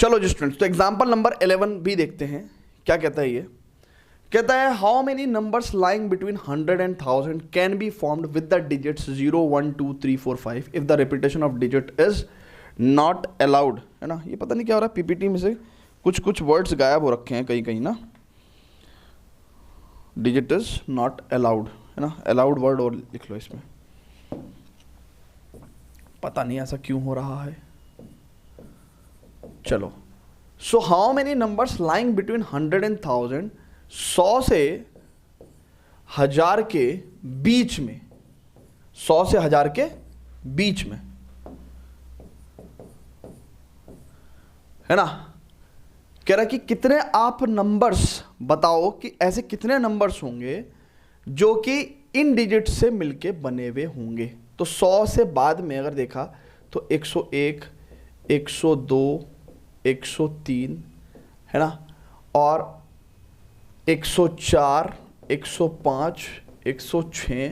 चलो जी स्टूडेंट्स, तो एग्जाम्पल नंबर 11 भी देखते हैं क्या कहता है। ये कहता है how many numbers lying between 100 and 1000 can be formed with the digits 0 1 2 3 4 5 if the repetition of digit is not allowed. है ना, ये पता नहीं क्या हो रहा है, पीपीटी में से कुछ कुछ वर्ड्स गायब हो रखे हैं कहीं कहीं ना। डिजिट इज नॉट अलाउड, है ना, अलाउड वर्ड और लिख लो इसमें, पता नहीं ऐसा क्यों हो रहा है। चलो, so how many numbers lying between 100 and 1000, 100 से 1000 के बीच में, 100 से 1000 के बीच में, है ना। कह रहा कि कितने आप नंबर्स बताओ कि ऐसे कितने नंबर्स होंगे जो कि इन डिजिट से मिलके बने हुए होंगे। तो 100 से बाद में अगर देखा तो 101, 102, 103, है ना, और 104, 105, 106,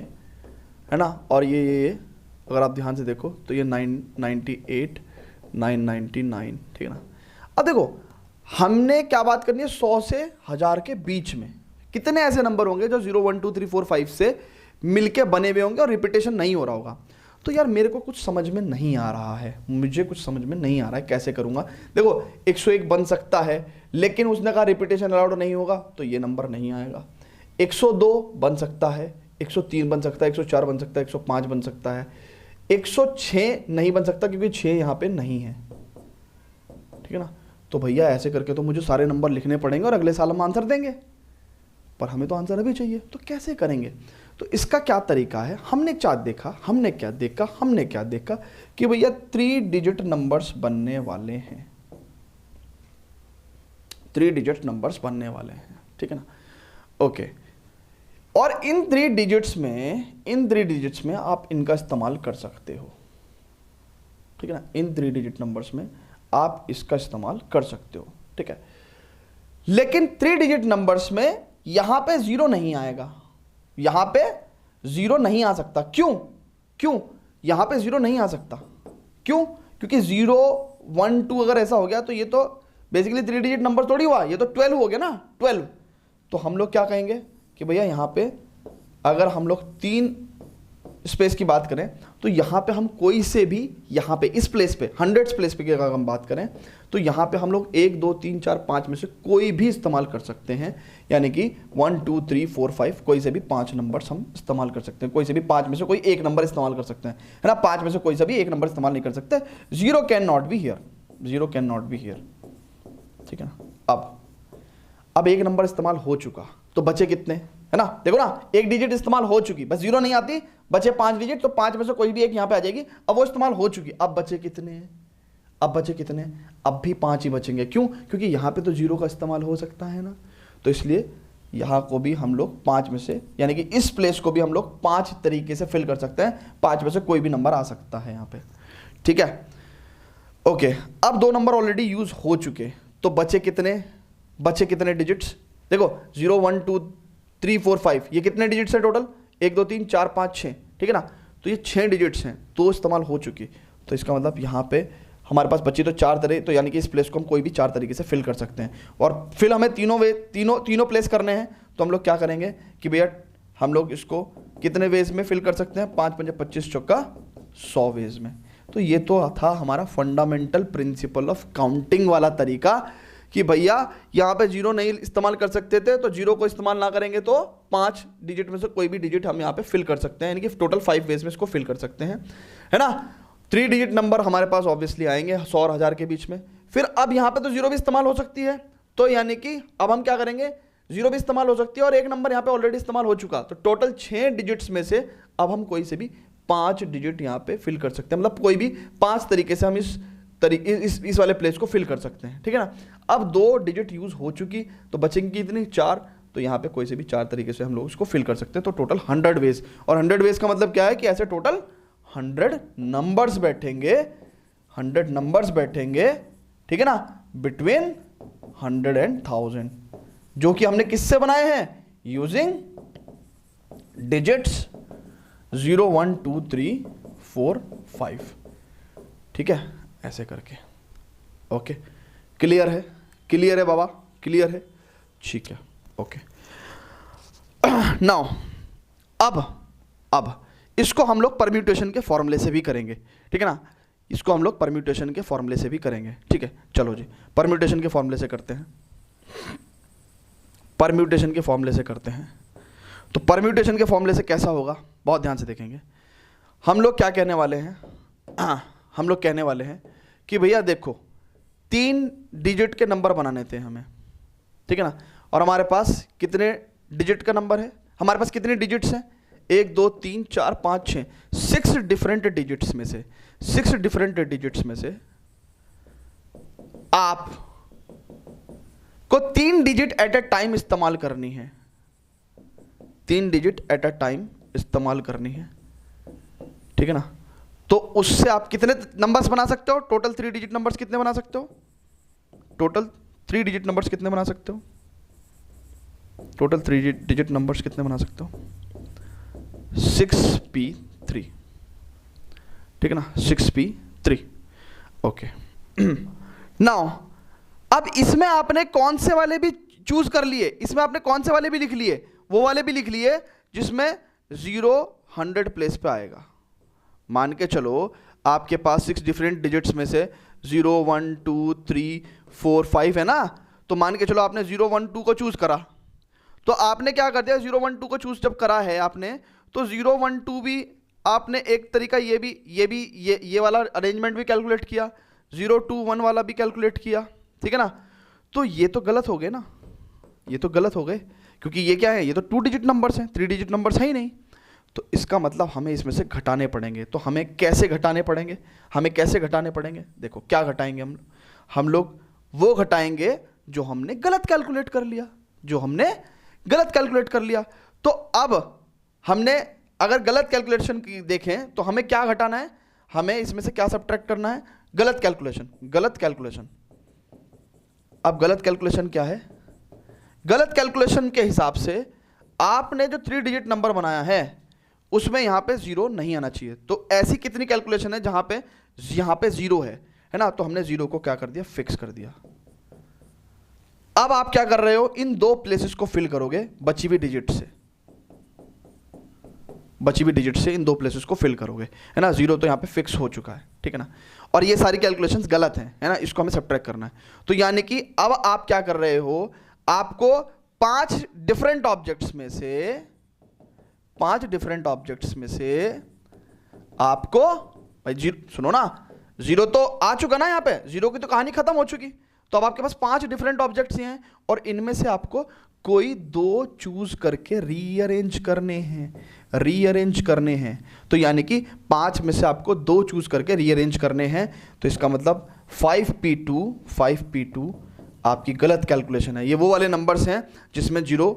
है ना, और ये अगर आप ध्यान से देखो तो ये 998, 999, ठीक है ना। अब देखो हमने क्या बात करनी है, 100 से 1000 के बीच में कितने ऐसे नंबर होंगे जो 0 1 2 3 4 5 से मिलके बने हुए होंगे और रिपीटेशन नहीं हो रहा होगा। तो यार मेरे को कुछ समझ में नहीं आ रहा है, मुझे कुछ समझ में नहीं आ रहा है, कैसे करूंगा। देखो 101 बन सकता है, लेकिन उसने कहा रिपीटेशन अलाउड नहीं होगा तो ये नंबर नहीं आएगा। 102 बन सकता है, 103 बन सकता है, 104 बन सकता है, 105 बन सकता है, 106 नहीं बन सकता क्योंकि 6 यहाँ पे नहीं है, ठीक है ना। तो भैया ऐसे करके तो मुझे सारे नंबर लिखने पड़ेंगे और अगले साल हम आंसर देंगे, पर हमें तो आंसर अभी चाहिए, तो कैसे करेंगे। तो इसका क्या तरीका है, हमने क्या देखा, हमने क्या देखा कि भैया 3 डिजिट नंबर्स बनने वाले हैं, 3 डिजिट नंबर्स बनने वाले हैं, ठीक है ना। ओके, और इन 3 डिजिट्स में आप इनका इस्तेमाल कर सकते हो, ठीक है ना। इन 3 डिजिट नंबर्स में आप इसका इस्तेमाल कर सकते हो, ठीक है। लेकिन 3 डिजिट नंबर्स में यहां पे 0 नहीं आएगा, यहां पे 0 नहीं आ सकता। क्यों यहां पे 0 नहीं आ सकता, क्यों? क्योंकि 0 1 2 अगर ऐसा हो गया तो ये तो बेसिकली 3 डिजिट नंबर थोड़ी हुआ, ये तो 12 हो गया ना, 12। तो हम लोग क्या कहेंगे कि भैया यहां पे अगर हम लोग 3 स्पेस की बात करें तो यहाँ पे हम कोई से भी, यहाँ पे इस प्लेस पे 100 प्लेस पे की अगर हम बात करें तो यहाँ पे हम लोग 1 2 3 4 5 में से कोई भी इस्तेमाल कर सकते हैं। यानी कि 1 2 3 4 5 कोई से भी 5 नंबर्स हम इस्तेमाल कर सकते हैं, कोई से भी 5 में से कोई एक नंबर इस्तेमाल कर सकते हैं, है ना। 5 में से कोई से भी एक नंबर इस्तेमाल नहीं कर सकते। 0 can not be here, 0 can not be here, ठीक है ना। अब एक नंबर इस्तेमाल हो चुका तो बचे कितने, है ना। देखो ना, एक डिजिट इस्तेमाल हो चुकी, बस 0 नहीं आती, बचे 5 डिजिट, तो 5 में से कोई भी एक यहां पे आ जाएगी। अब वो इस्तेमाल हो चुकी, अब बचे कितने, अब भी 5 ही बचेंगे। क्यों? क्योंकि यहां पे तो 0 का इस्तेमाल हो सकता है ना, तो इसलिए यहां को भी हम लोग 5 में से, यानी कि इस प्लेस को भी हम लोग 5 तरीके से फिल कर सकते हैं। 5 में से कोई भी नंबर आ सकता है यहां पे, ठीक है। ओके, अब 2 नंबर ऑलरेडी यूज हो चुके, तो बचे कितने डिजिट्स। देखो 0 1 2 3 4 5 ये कितने डिजिट्स हैं टोटल, 1 2 3 4 5 6, ठीक है ना। तो ये 6 डिजिट्स हैं, तो इस्तेमाल हो चुकी, तो इसका मतलब यहाँ पे हमारे पास बची तो 4 तरह, तो यानी कि इस प्लेस को हम कोई भी 4 तरीके से फिल कर सकते हैं। और फिर हमें तीनों प्लेस करने हैं, तो हम लोग क्या करेंगे कि भैया हम लोग इसको कितने वेज में फिल कर सकते हैं, 5 5 25 चौका 100 वेज में। तो ये तो था हमारा फंडामेंटल प्रिंसिपल ऑफ काउंटिंग वाला तरीका कि भैया यहाँ पे 0 नहीं इस्तेमाल कर सकते थे, तो 0 को इस्तेमाल ना करेंगे तो 5 डिजिट में से कोई भी डिजिट हम यहाँ पे फिल कर सकते हैं, यानी कि टोटल 5 वेज में इसको फिल कर सकते हैं, है ना। 3 डिजिट नंबर हमारे पास ऑब्वियसली आएंगे 100 और 1000 के बीच में। फिर अब यहाँ पे तो 0 भी इस्तेमाल हो सकती है, तो यानी कि अब हम क्या करेंगे, 0 भी इस्तेमाल हो सकती है और एक नंबर यहाँ पे ऑलरेडी इस्तेमाल हो चुका, तो टोटल 6 डिजिट्स में से अब हम कोई से भी 5 डिजिट यहाँ पे फिल कर सकते हैं, मतलब कोई भी 5 तरीके से हम इस वाले प्लेस को फिल कर सकते हैं, ठीक है ना। अब 2 डिजिट यूज हो चुकी, तो बचेंगी कितनी, 4, तो यहाँ पे कोई से भी 4 तरीके से हम लोग इसको फिल कर सकते हैं, तो टोटल 100 वेज। और 100 वेज का मतलब क्या है कि ऐसे टोटल 100 नंबर्स बैठेंगे, 100 नंबर्स बैठेंगे, ठीक है ना, बिटवीन 100 एंड 1000, जो कि हमने किससे बनाए हैं, यूजिंग डिजिट्स 0 1 2 3 4 5, ठीक है, ऐसे करके। ओके, क्लियर है? क्लियर है बाबा? क्लियर है? ठीक है, ओके। नाउ अब इसको हम लोग परम्यूटेशन के फॉर्मूले से भी करेंगे, ठीक है ना? इसको हम लोग परम्यूटेशन के फॉर्मूले से भी करेंगे, ठीक है? चलो जी, परम्यूटेशन के फॉर्मूले से करते हैं। परम्यूटेशन के फॉर्मूले से करते हैं। तो परम्यूटेशन के फॉर्मूले से कैसा होगा, बहुत ध्यान से देखेंगे। हम लोग क्या कहने वाले हैं? हम लोग कहने वाले हैं कि भैया देखो, 3 डिजिट के नंबर बनाने थे हमें, ठीक है ना? और हमारे पास कितने डिजिट का नंबर है? हमारे पास कितने डिजिट्स हैं? 1 2 3 4 5 6, 6 डिफरेंट डिजिट्स में से, 6 डिफरेंट डिजिट्स में से आप को 3 डिजिट एट अ टाइम इस्तेमाल करनी है। 3 डिजिट एट अ टाइम इस्तेमाल करनी है, ठीक है ना? तो उससे आप कितने नंबर्स बना सकते हो? टोटल 3 डिजिट नंबर्स कितने बना सकते हो? टोटल 3 डिजिट नंबर्स कितने बना सकते हो? टोटल 3 डिजिट नंबर्स कितने बना सकते हो? 6p3, ठीक है ना? 6p3, okay. नाउ अब इसमें आपने कौन से वाले भी चूज कर लिए? इसमें आपने कौन से वाले भी लिख लिए? वो वाले भी लिख लिए जिसमें 0 100 प्लेस पे आएगा। मान के चलो आपके पास 6 डिफरेंट डिजिट्स में से 0 1 2 3 4 5 है ना? तो मान के चलो आपने 0 1 2 को चूज करा, तो आपने क्या कर दिया? 0 1 2 को चूज जब करा है आपने, तो 0 1 2 भी आपने एक तरीका ये वाला अरेंजमेंट भी कैलकुलेट किया, 0 2 1 वाला भी कैलकुलेट किया, ठीक है ना? तो ये तो गलत हो गए ना, ये तो गलत हो गए, क्योंकि ये क्या है? ये तो 2 डिजिट नंबर्स हैं, 3 डिजिट नंबर्स है ही नहीं। तो इसका मतलब हमें इसमें से घटाने पड़ेंगे। तो हमें कैसे घटाने पड़ेंगे? हमें कैसे घटाने पड़ेंगे? देखो क्या घटाएंगे हम लोग वो घटाएंगे जो हमने गलत कैलकुलेट कर लिया, जो हमने गलत कैलकुलेट कर लिया। तो अब हमने अगर गलत कैलकुलेशन की देखें तो हमें क्या घटाना है? हमें इसमें से क्या सब्ट्रैक्ट करना है? गलत कैलकुलेशन, गलत कैलकुलेशन। अब गलत कैलकुलेशन क्या है? गलत कैलकुलेशन के हिसाब से आपने जो 3 डिजिट नंबर बनाया है उसमें यहां पे 0 नहीं आना चाहिए। तो ऐसी कितनी कैलकुलेशन है जहां पे यहां पे 0 है ना? तो हमने 0 को क्या कर दिया? फिक्स कर दिया। अब आप क्या कर रहे हो? इन 2 प्लेसेस को फिल करोगे बची हुई डिजिट से, बची हुई डिजिट से इन 2 प्लेसेस को फिल करोगे, है ना? 0 तो यहां पे फिक्स हो चुका है, ठीक है ना? और ये सारी कैलकुलेशंस गलत हैं, है ना? इसको हमें सब्ट्रैक्ट करना है। तो यानी कि अब आप क्या कर रहे हो? आपको 5 डिफरेंट ऑब्जेक्ट्स में से, 5 डिफरेंट ऑब्जेक्ट्स में से आपको, भाई सुनो ना, 0 तो आ चुका ना, यहां पे 0 की तो कहानी खत्म हो चुकी। तो अब आपके पास 5 डिफरेंट ऑब्जेक्ट्स हैं और इनमें से आपको कोई 2 चूज करके रीअरेंज करने हैं, रीअरेंज करने हैं। तो यानी कि 5 में से आपको 2 चूज करके रीअरेंज करने हैं। तो इसका मतलब 5p2 आपकी गलत कैलकुलेशन है। ये वो वाले नंबर्स हैं जिसमें 0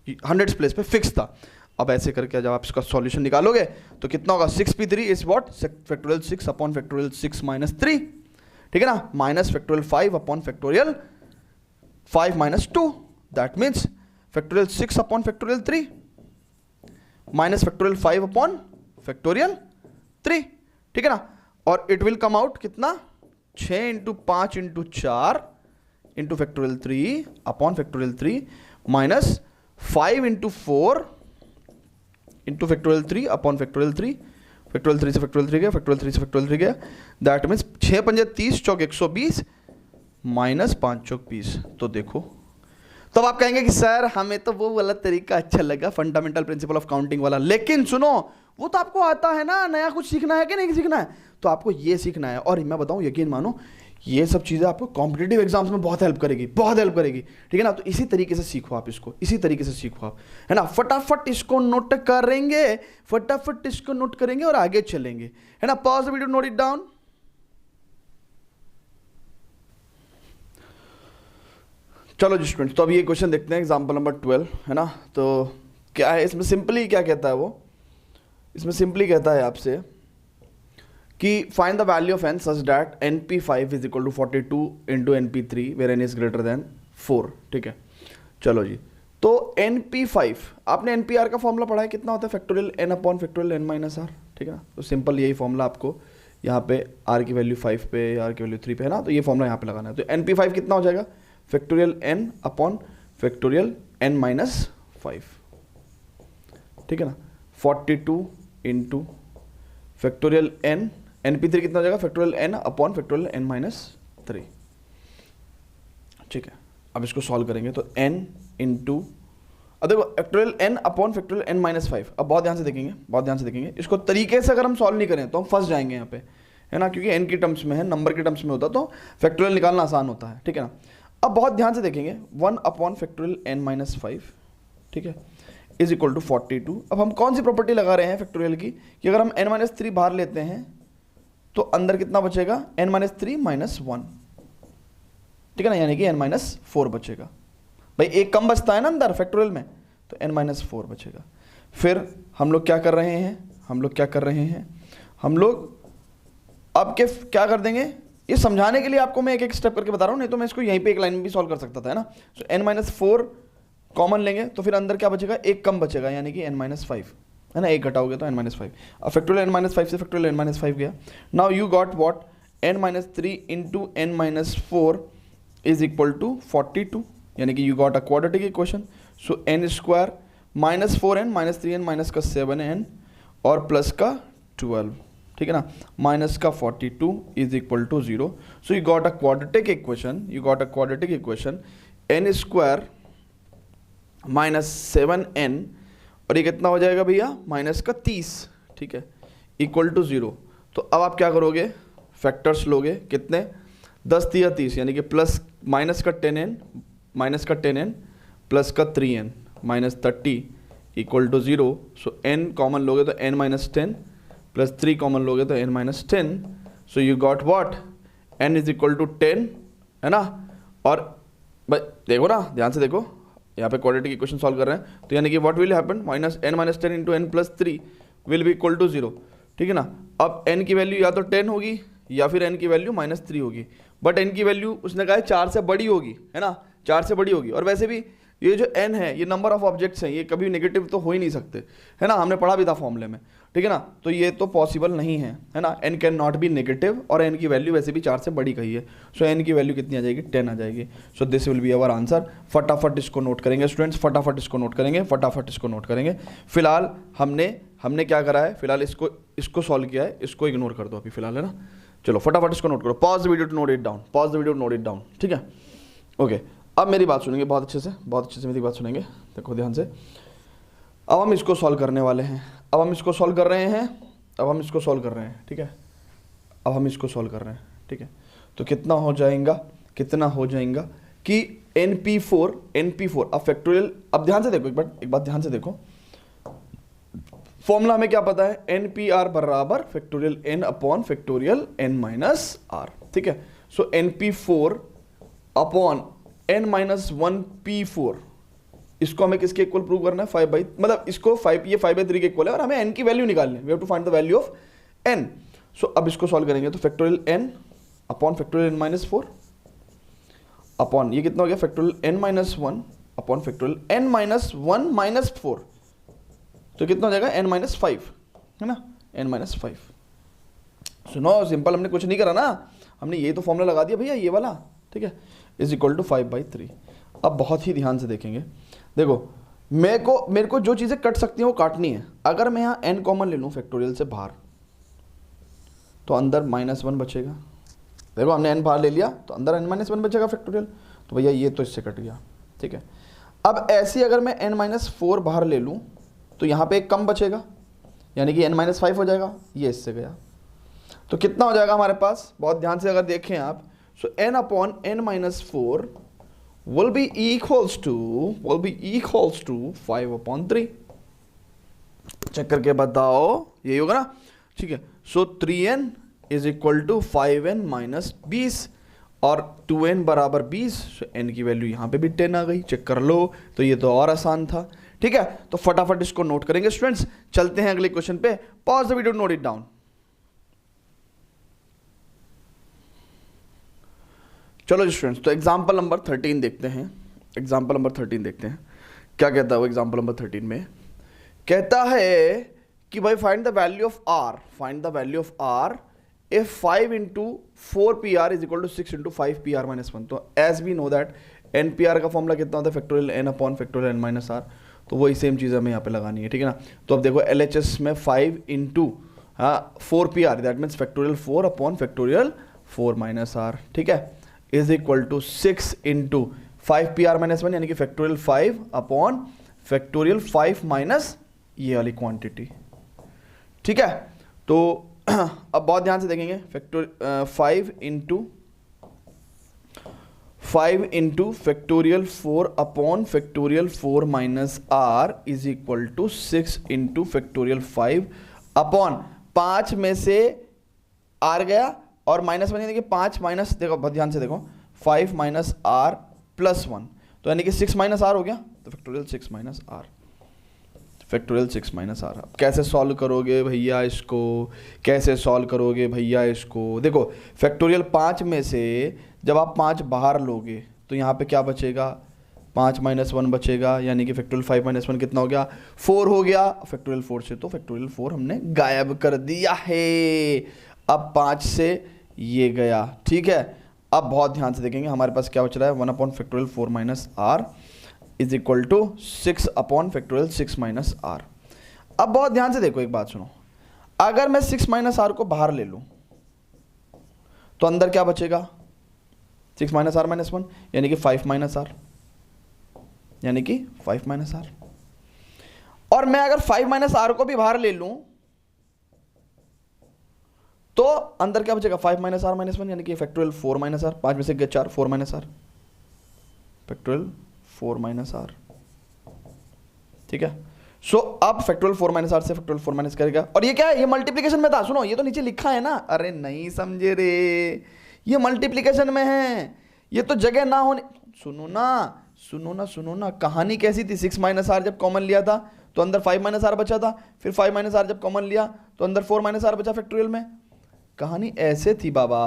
100 प्लेस पे फिक्स था। अब ऐसे करके जब आप इसका सॉल्यूशन निकालोगे तो कितना होगा? 6p3 is what? Factorial 6 upon factorial 6 minus 3, ठीक है ना? Minus factorial 5 upon factorial 5 minus 2, that means factorial 6 upon factorial 3 minus factorial 5 upon factorial 3, ठीक है ना? और इट विल कम आउट कितना? 6 into 5 into 4 into factorial 3 upon factorial 3 minus 5 into 4 into factorial 3 upon factorial 3, factorial 3 से factorial 3 गया, factorial 3 से factorial 3 गया, that means 6 पंजे 30 चौक 120 माइनस 5 चौक 20। तो देखो, तब आप कहेंगे कि सर हमें तो वो वाला तरीका अच्छा लगा, फंडामेंटल प्रिंसिपल ऑफ काउंटिंग वाला, लेकिन सुनो वो तो आपको आता है ना, नया कुछ सीखना है कि नहीं सीखना है? तो आपको ये सीखना है। और मैं बताऊं, यकीन मानो ये सब चीज़ें आपको कॉम्पिटिटिव एग्जाम्स में बहुत हेल्प करेगी, बहुत हेल्प करेगी, ठीक है ना? तो इसी तरीके से सीखो आप इसको, इसी तरीके से सीखो आप, है ना? फटाफट इसको नोट करेंगे, फटाफट इसको नोट करेंगे और आगे चलेंगे, है ना? Pause the video, note it down. चलो जी स्टूडेंट्स, तो अभी ये क्वेश्चन देखते हैं, एग्जाम्पल नंबर 12, है ना? तो क्या है इसमें? सिंपली क्या कहता है वो? इसमें सिंपली कहता है आपसे कि find the value of n such that np5 is equal to 42 into np3 where n is greater than 4, ठीक है? चलो जी, तो np5 आपने npr का फॉर्मूला पढ़ा है, कितना होता है? Factorial n upon factorial n minus R, ठीक है ना? तो सिंपल यही फॉर्मूला आपको यहाँ पे r की वैल्यू 5 पे, r की वैल्यू 3 पे है ना, तो ये फॉर्मूला यहाँ पे लगाना है। तो NP5 कितना हो जाएगा, factorial n upon factorial n minus 5, ठीक है ना, 42 इंटू फैक्टोरियल n, NP3 कितना हो जाएगा, factorial n upon factorial n minus 3, ठीक है। अब इसको सॉल्व करेंगे तो n इंटू, अब देखो factorial n upon factorial n minus 5, अब बहुत ध्यान से देखेंगे, बहुत ध्यान से देखेंगे, इसको तरीके से अगर हम सॉल्व नहीं करें तो हम फंस जाएंगे यहाँ पे, है ना, क्योंकि n की टर्म्स में है, नंबर के टर्म्स में होता तो फैक्टोरियल निकालना आसान होता है, ठीक है ना। अब बहुत ध्यान से देखेंगे 1 अपॉन फैक्टोरियल n माइनस 5, ठीक है, इज इक्वल टू 42। अब हम कौन सी प्रॉपर्टी लगा रहे हैं फैक्टोरियल की, कि अगर हम n माइनस 3 बाहर लेते हैं तो अंदर कितना बचेगा, n माइनस 3 माइनस 1, ठीक है ना, यानी कि n माइनस 4 बचेगा। भाई एक कम बचता है ना अंदर फैक्टोरियल में, तो n माइनस 4 बचेगा। फिर हम लोग क्या कर रहे हैं, हम लोग क्या कर रहे हैं, हम लोग अब के क्या कर देंगे, ये समझाने के लिए आपको मैं एक एक स्टेप करके बता रहा हूँ, नहीं तो मैं इसको यहीं पे एक लाइन में भी सॉल्व कर सकता था, है ना। तो n माइनस 4 कॉमन लेंगे तो फिर अंदर क्या बचेगा, एक कम बचेगा, यानी कि n माइनस 5, है ना, एक घटाओगे तो n माइनस 5। अब फैक्टोरियल n माइनस 5 से फैक्टोरियल n माइनस 5 गया। Now you got what, n minus 3 into n minus 4 is equal to 42, यानी कि you got a quadratic equation. So n square minus 4n minus 3n minus का 7n और plus का 12, ठीक है ना, माइनस का 42 is equal to 0। So you got a quadratic equation, you got a quadratic equation n square minus 7n और ये कितना हो जाएगा भैया, माइनस का 30, ठीक है, इक्वल टू 0। तो अब आप क्या करोगे, फैक्टर्स लोगे, कितने, 10 या 30, यानी कि प्लस माइनस का 10n माइनस का 10n प्लस का 3n minus 30 equal to 0। So n common लोगे तो n माइनस 10 प्लस 3 कॉमन लोगे तो n minus 10। So you got what, n is equal to 10, है ना। और भाई देखो ना, ध्यान से देखो, यहाँ पे क्वाड्रेटिक इक्वेशन सॉल्व कर रहे हैं, तो यानी कि what will happen, minus n minus 10 into n plus 3 will be equal to 0, ठीक है ना। अब n की वैल्यू या तो 10 होगी या फिर n की वैल्यू माइनस 3 होगी, बट n की वैल्यू उसने कहा है 4 से बड़ी होगी, है ना, 4 से बड़ी होगी। और वैसे भी ये जो n है ये नंबर ऑफ ऑब्जेक्ट्स हैं, ये कभी नेगेटिव तो हो ही नहीं सकते, है ना, हमने पढ़ा भी था फॉर्मूले में, ठीक है ना। तो ये तो पॉसिबल नहीं है ना, n can not be negative, और n की वैल्यू वैसे भी 4 से बड़ी कही है। सो n की वैल्यू कितनी आ जाएगी, 10 आ जाएगी। So this will be our answer. फटाफट इसको नोट करेंगे स्टूडेंट्स, फटाफट इसको नोट करेंगे, फटाफट इसको नोट करेंगे। फिलहाल हमने क्या करा है, फिलहाल इसको सॉल्व किया है, इसको इग्नोर कर दो अभी फिलहाल, है ना। चलो फटाफट इसको नोट करो, pause the video to note it down, pause the video to note it down, ठीक है, ओके। अब मेरी बात सुनेंगे बहुत अच्छे से, बहुत अच्छे से मेरी बात सुनेंगे, देखो ध्यान से। अब हम इसको सॉल्व करने वाले हैं, अब हम इसको सॉल्व कर रहे हैं, अब हम इसको सॉल्व कर रहे हैं, ठीक है, अब हम इसको सॉल्व कर रहे हैं, ठीक है। तो कितना हो जाएगा, कितना हो जाएगा कि NP4 अब फैक्टोरियल, अब ध्यान से देखो एक बात ध्यान से देखो, फॉर्मूला हमें क्या पता है, NPR बराबर factorial n upon factorial n minus r, ठीक है। सो NP4 upon n minus 1P4, इसको हमें किसके इक्वल प्रूव करना है, 5 बाई, मतलब इसको 5, ये 5/3 के इक्वल है और हमें n की वैल्यू निकालनी है, we have to find the value of n। So अब इसको सॉल्व करेंगे तो factorial n upon factorial n minus 4 upon ये कितना हो गया, factorial n minus 1 upon factorial n minus 1 minus 4, तो कितना हो जाएगा n माइनस 5, है ना, n माइनस 5। सुनो सिंपल, हमने कुछ नहीं करा ना, हमने ये तो फॉर्मूला लगा दिया भैया ये वाला, ठीक है, इज इक्वल टू 5/3। अब बहुत ही ध्यान से देखेंगे, देखो मेरे को जो चीज़ें कट सकती हैं वो काटनी है। अगर मैं यहाँ n कॉमन ले लूँ फैक्टोरियल से बाहर, तो अंदर -1 बचेगा, देखो हमने n बाहर ले लिया तो अंदर n-1 बचेगा फैक्टोरियल, तो भैया ये तो इससे कट गया, ठीक है। अब ऐसे अगर मैं n-4 बाहर ले लूँ तो यहाँ पे एक कम बचेगा, यानी कि n-5 हो जाएगा, ये इससे गया, तो कितना हो जाएगा हमारे पास, बहुत ध्यान से अगर देखें आप, so n upon n-4 will be equals to 5/3। Check करके बताओ, यही होगा ना, ठीक है। So 3n is equal to 5n minus 20 और 2n बराबर 20, सो n की वैल्यू यहाँ पे भी 10 आ गई, चेक कर लो। तो ये तो और आसान था, ठीक है। तो फटाफट इसको नोट करेंगे स्टूडेंट्स, चलते हैं अगले क्वेश्चन पे, pause the video, note it down. चलो स्टूडेंट्स, तो एग्जाम्पल नंबर 13 देखते हैं, एग्जाम्पल नंबर 13 देखते हैं क्या कहता है वो। एग्जाम्पल नंबर 13 में कहता है कि भाई find the value of r, find the value of r if 5 into 4pr is equal to 6 into 5pr minus 1, तो as we know that npr का फॉर्मूला कितना होता है, factorial n upon factorial n minus R, तो वही same चीज़ हमें यहाँ पे लगानी है, ठीक है ना। तो अब देखो LHS में 5 into 4pr, that means factorial 4 upon factorial 4 minus R, ठीक है, is equal to 6 into 5pr minus 1, यानी कि फैक्टोरियल 5 अपॉन फैक्टोरियल 5 माइनस ये वाली क्वांटिटी, ठीक है। तो अब बहुत ध्यान से देखेंगे, factorial 5 into factorial 4 upon factorial 4 minus R is equal to 6 into factorial 5 upon 5 में से आर गया और माइनस 1, यानी कि 5 माइनस, देखो बहुत ध्यान से देखो, 5 माइनस आर प्लस 1, तो यानी कि 6 माइनस आर हो गया, तो factorial 6 minus R, factorial 6 minus R. अब कैसे सॉल्व करोगे भैया इसको, कैसे सॉल्व करोगे भैया इसको, देखो फैक्टोरियल 5 में से जब आप 5 बाहर लोगे तो यहाँ पे क्या बचेगा, 5 माइनस 1 बचेगा, यानी कि फैक्टोरियल 5 माइनस 1 कितना हो गया, 4 हो गया, फैक्टोरियल 4 से तो फैक्टोरियल 4 हमने गायब कर दिया है। अब 5 से ये गया, ठीक है। अब बहुत ध्यान से देखेंगे हमारे पास क्या बच रहा है, 1 upon factorial 4 minus R is equal to 6 upon factorial 6 minus R. अब बहुत ध्यान से देखो, एक बात सुनो, अगर मैं 6 माइनस आर को बाहर ले लूं तो अंदर क्या बचेगा, 6 माइनस आर माइनस 1, यानी कि 5 माइनस आर, यानी कि 5 माइनस आर। और मैं अगर 5 माइनस आर को भी बाहर ले लूं तो अंदर क्या बचेगा, 5 माइनस आर माइनस 1, यानी कि फैक्टोरियल 4 माइनस आर, 5 में से 4, 4 minus R, factorial 4 minus R, ठीक है। सो अब फैक्टोरियल 4 माइनस आर से फैक्टोरियल 4 माइनस करेगा, और ये क्या है, ये मल्टीप्लीकेशन में था, सुनो ये तो नीचे लिखा है ना, अरे नहीं समझे रे, ये मल्टीप्लीकेशन में है, ये तो जगह ना होने, सुनो ना, कहानी कैसी थी, 6 माइनस आर जब कॉमन लिया था तो अंदर 5 माइनस आर बचा था, फिर 5 माइनस आर जब कॉमन लिया तो अंदर 4 माइनस आर बचा फैक्टोरियल में, कहानी ऐसे थी बाबा,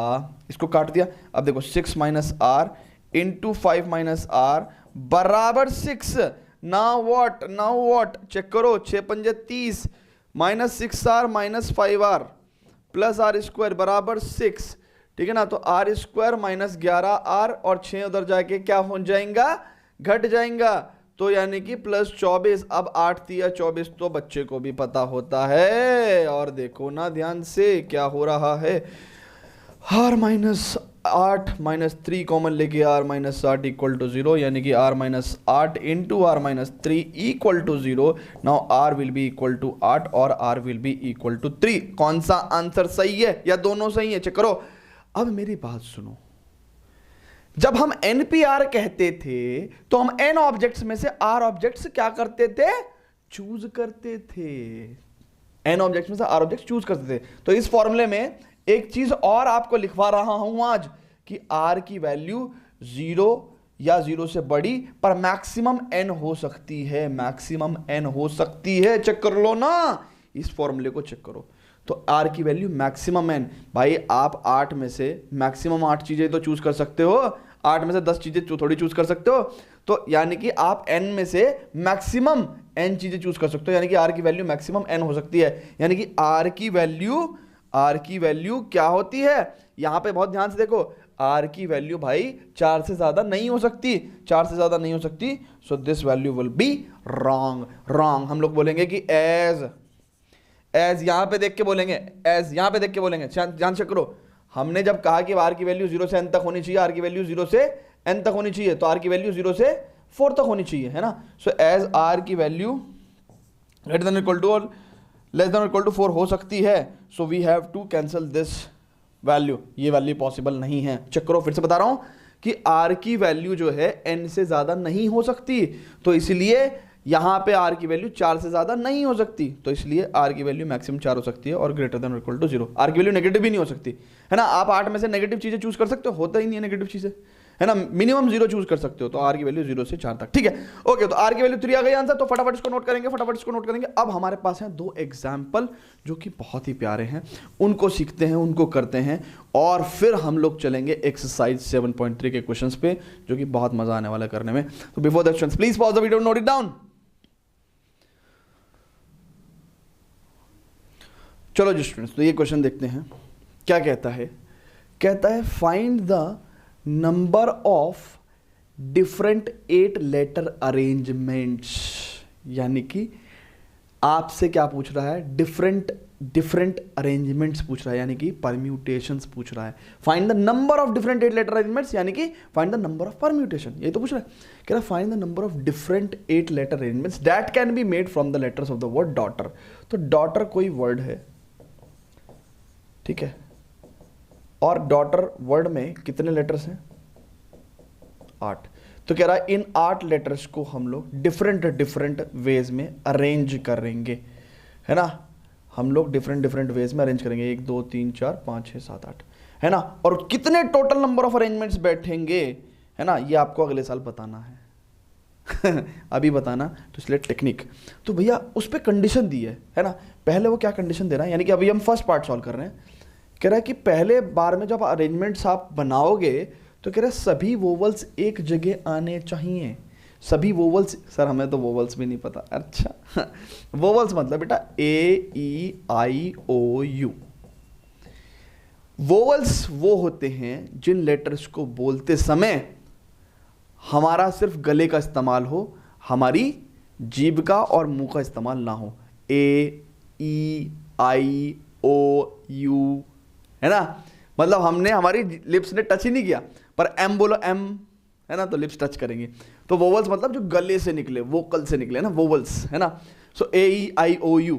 इसको काट दिया। अब देखो 6 minus R into 5 minus R बराबर 6, नाउ व्हाट चेक करो, 6 पंजे 30 minus 6 R minus 5 R plus R square बराबर 6, ठीक है ना। तो आर स्क्वायर माइनस 11 आर और 6 उधर जाके क्या हो जाएगा, घट जाएगा, तो यानी कि प्लस 24। अब 8 तिया 24 तो बच्चे को भी पता होता है, और देखो ना ध्यान से क्या हो रहा है, आर माइनस 8 माइनस 3 कॉमन लेके आर माइनस 8 इक्वल टू 0, यानी कि R minus 8 into R minus 3 equal to 0। Now R will be equal to 8 और R will be equal to 3। कौन सा आंसर सही है या दोनों सही है, चेक करो। अब मेरी बात सुनो, जब हम NPR कहते थे तो हम N ऑब्जेक्ट्स में से R ऑब्जेक्ट्स क्या करते थे, चूज करते थे, N ऑब्जेक्ट्स में से R ऑब्जेक्ट्स चूज करते थे। तो इस फॉर्मूले में एक चीज और आपको लिखवा रहा हूं आज कि R की वैल्यू 0 या 0 से बड़ी पर मैक्सिमम N हो सकती है, मैक्सिमम N हो सकती है, चेक कर लो ना, इस फॉर्मूले को चेक करो। तो R की वैल्यू मैक्सिमम N, भाई आप 8 में से मैक्सिमम 8 चीजें तो चूज कर सकते हो, 8 में से 10 चीजें थोड़ी चूज कर सकते हो, तो यानी कि आप N में से मैक्सिमम N चीजें चूज कर सकते हो, यानी कि R की वैल्यू मैक्सिमम N हो सकती है, यानी कि R की वैल्यू क्या होती है, यहां पे बहुत ध्यान से देखो, R की वैल्यू भाई 4 से ज्यादा नहीं हो सकती, 4 से ज्यादा नहीं हो सकती, so this value will be wrong. हम लोग बोलेंगे कि एज यहां पे देख के बोलेंगे, एज यहां पे देख के बोलेंगे, ध्यान से करो। हमने जब कहा कि R की वैल्यू 0 से n तक होनी चाहिए, R की वैल्यू 0 से n तक होनी चाहिए, तो R की वैल्यू 0 से 4 तक होनी चाहिए, है ना। सो एज R की value greater than equal to और लेस देन इक्वल टू 4 हो सकती है, so we have to cancel this value, ये वैल्यू पॉसिबल नहीं है। चेक करो, फिर से बता रहा हूं कि R की वैल्यू जो है n से ज्यादा नहीं हो सकती, तो इसलिए यहां पे R की वैल्यू 4 से ज्यादा नहीं हो सकती, तो इसलिए R की वैल्यू मैक्सिमम 4 हो सकती है और greater than equal to 0। R की वैल्यू नेगेटिव भी नहीं हो सकती, है ना। आप 8 में से नेगेटिव चीजें चूज कर सकते हो, होता ही नहीं है नेगेटिव चीजें, है ना। मिनिमम 0 चूज कर सकते हो, तो R की वैल्यू 0 से 4 तक, ठीक है। ओके, तो R की वैल्यू 3 आ गई आंसर, तो फटाफट इसको नोट करेंगे, अब हमारे पास है 2 एग्जाम्पल जो कि बहुत ही प्यारे हैं, उनको सीखते हैं, उनको करते हैं, और फिर हम लोग चलेंगे एक्सरसाइज 7.3 के क्वेश्चंस पे, जो कि बहुत मजा आने वाला है करने में। तो before that students please pause the video, note it down. चलो जी स्टूडेंट्स, तो ये क्वेश्चन देखते हैं क्या कहता है, कहता है find the number of different 8 letter arrangements. यानी कि आपसे क्या पूछ रहा है, डिफरेंट अरेंजमेंट्स पूछ रहा है, यानी कि परम्यूटेशंस पूछ रहा है। Find the number of different 8 letter arrangements, यानी कि find the number of permutation, यही तो पूछ रहा है। कह रहा है find the number of different 8 letter arrangements that can be made from the letters of the word daughter. तो डॉटर कोई वर्ड है, ठीक है, और डॉटर वर्ड में कितने लेटर्स हैं, 8। तो कह रहा है इन 8 लेटर्स को हम लोग डिफरेंट वेज में अरेंज करेंगे, है ना, हम लोग डिफरेंट वेज में अरेंज करेंगे, 1 2 3 4 5 6 7 8, है ना। और कितने टोटल नंबर ऑफ अरेंजमेंट्स बैठेंगे, है ना, ये आपको अगले साल बताना है अभी बताना, तो इसलिए टेक्निक। तो भैया उस पर कंडीशन दी है ना। पहले वो क्या कंडीशन दे रहा है, यानी कि अभी हम फर्स्ट पार्ट सॉल्व कर रहे हैं। कह रहा है कि पहले बार में जब अरेंजमेंट्स आप बनाओगे तो कह रहा है सभी वोवल्स एक जगह आने चाहिए, सभी वोवल्स। सर हमें तो वोवल्स भी नहीं पता। अच्छा वोवल्स मतलब बेटा AEIOU। वोवल्स वो होते हैं जिन लेटर्स को बोलते समय हमारा सिर्फ गले का इस्तेमाल हो, हमारी जीभ का और मुंह का इस्तेमाल ना हो। AEIOU, है ना, मतलब हमने हमारी लिप्स ने टच ही नहीं किया, पर एम बोलो एम, है ना, तो लिप्स टच करेंगे। तो वोवल्स मतलब जो गले से निकले, वोकल से निकले ना, वोवल्स, है ना। सो AEIOU,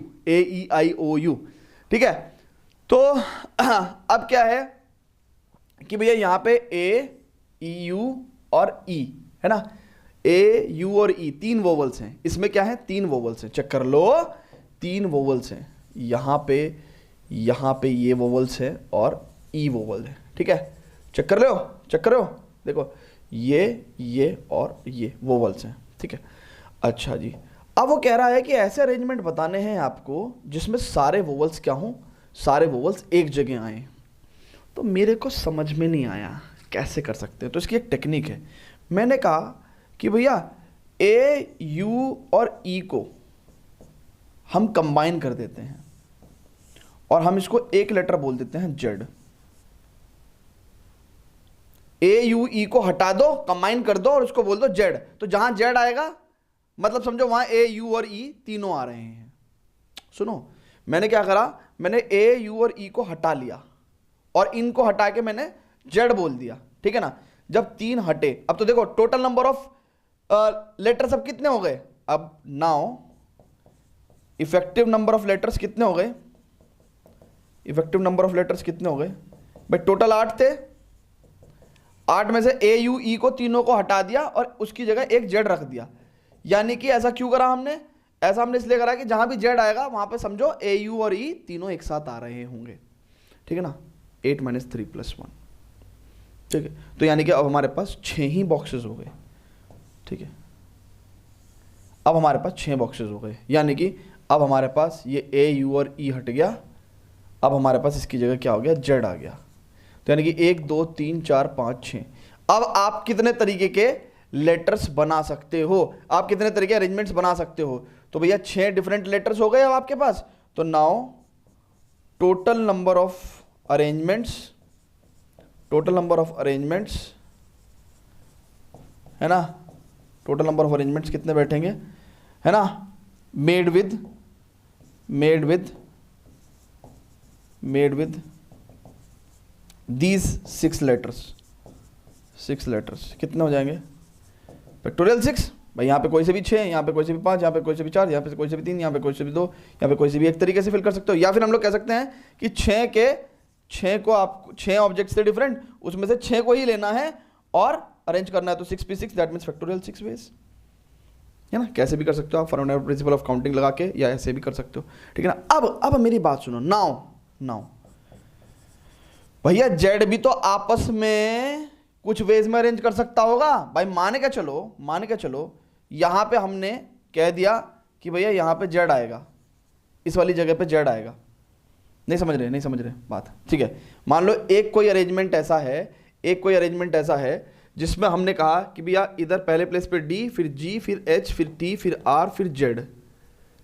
ठीक है। तो अब क्या है कि भैया यहाँ पे A, EU और E, है ना, A, U और E 3 वोवल्स हैं। इसमें क्या है, 3 वोवल्स हैं, चेक कर लो, 3 वोवल्स हैं। यहाँ पे ये वोवल्स है और E वोवल है, ठीक है, चेक कर लो, देखो ये और ये वोवल्स हैं, ठीक है। अच्छा जी, अब वो कह रहा है कि ऐसे अरेंजमेंट बताने हैं आपको जिसमें सारे वोवल्स क्या हों, सारे वोवल्स एक जगह आए। तो मेरे को समझ में नहीं आया कैसे कर सकते हैं, तो इसकी एक टेक्निक है। मैंने कहा कि भैया A, U और E को हम कंबाइन कर देते हैं और हम इसको एक लेटर बोल देते हैं Z। AUE को हटा दो, कंबाइन कर दो और उसको बोल दो Z। तो जहां Z आएगा मतलब समझो वहां AU और E तीनों आ रहे हैं। सुनो, मैंने क्या करा, मैंने AU और E को हटा लिया और इनको हटा के मैंने Z बोल दिया, ठीक है ना। जब 3 हटे, अब तो देखो टोटल नंबर ऑफ लेटर्स अब कितने हो गए। अब now effective number of letters कितने हो गए, इफेक्टिव नंबर ऑफ लेटर्स कितने हो गए भाई, टोटल 8 थे। 8 में से AUE को तीनों को हटा दिया और उसकी जगह एक Z रख दिया। यानी कि ऐसा क्यों करा हमने, ऐसा हमने इसलिए करा कि जहां भी Z आएगा वहां पे समझो AU और E तीनों एक साथ आ रहे होंगे, ठीक है ना। 8 - 3 + 1, ठीक है। तो यानी कि अब हमारे पास 6 ही बॉक्सेस हो गए, ठीक है। अब हमारे पास 6 बॉक्सेस हो गए, यानी कि अब हमारे पास ये AU और E हट गया। अब हमारे पास इसकी जगह क्या हो गया, Z आ गया। तो यानी कि 1 2 3 4 5 6। अब आप कितने तरीके के लेटर्स बना सकते हो, आप कितने तरीके अरेंजमेंट्स बना सकते हो। तो भैया 6 डिफरेंट लेटर्स हो गए अब आपके पास। तो now total number of arrangements, है ना, टोटल नंबर ऑफ अरेंजमेंट्स कितने बैठेंगे, है ना, मेड विद these 6 letters कितने हो जाएंगे, फैक्टोरियल 6 भाई। यहाँ पे कोई से भी 6, यहाँ पे कोई से भी 5, यहाँ पे कोई से भी 4, यहाँ पे कोई से भी 3, यहाँ पे कोई से भी 2, यहाँ पे कोई से भी एक तरीके से फिल कर सकते हो। या फिर हम लोग कह सकते हैं कि 6 को आप 6 ऑब्जेक्ट से डिफरेंट, उसमें से 6 को ही लेना है और अरेंज करना है। तो 6p6 that means factorial 6 veg, है ना। कैसे भी कर सकते हो आप, फर्नोट प्रिंसिपल ऑफ काउंटिंग लगा के, या ऐसे भी कर सकते हो, ठीक है ना। अब मेरी बात सुनो, नाउ भैया Z भी तो आपस में कुछ वेज में अरेंज कर सकता होगा भाई। मान के चलो यहां पे हमने कह दिया कि भैया यहां पे Z आएगा, इस वाली जगह पे Z आएगा। नहीं समझ रहे बात, ठीक है। मान लो एक कोई अरेंजमेंट ऐसा है जिसमें हमने कहा कि भैया इधर पहले प्लेस पे D, फिर G, फिर H, फिर T, फिर R, फिर Z,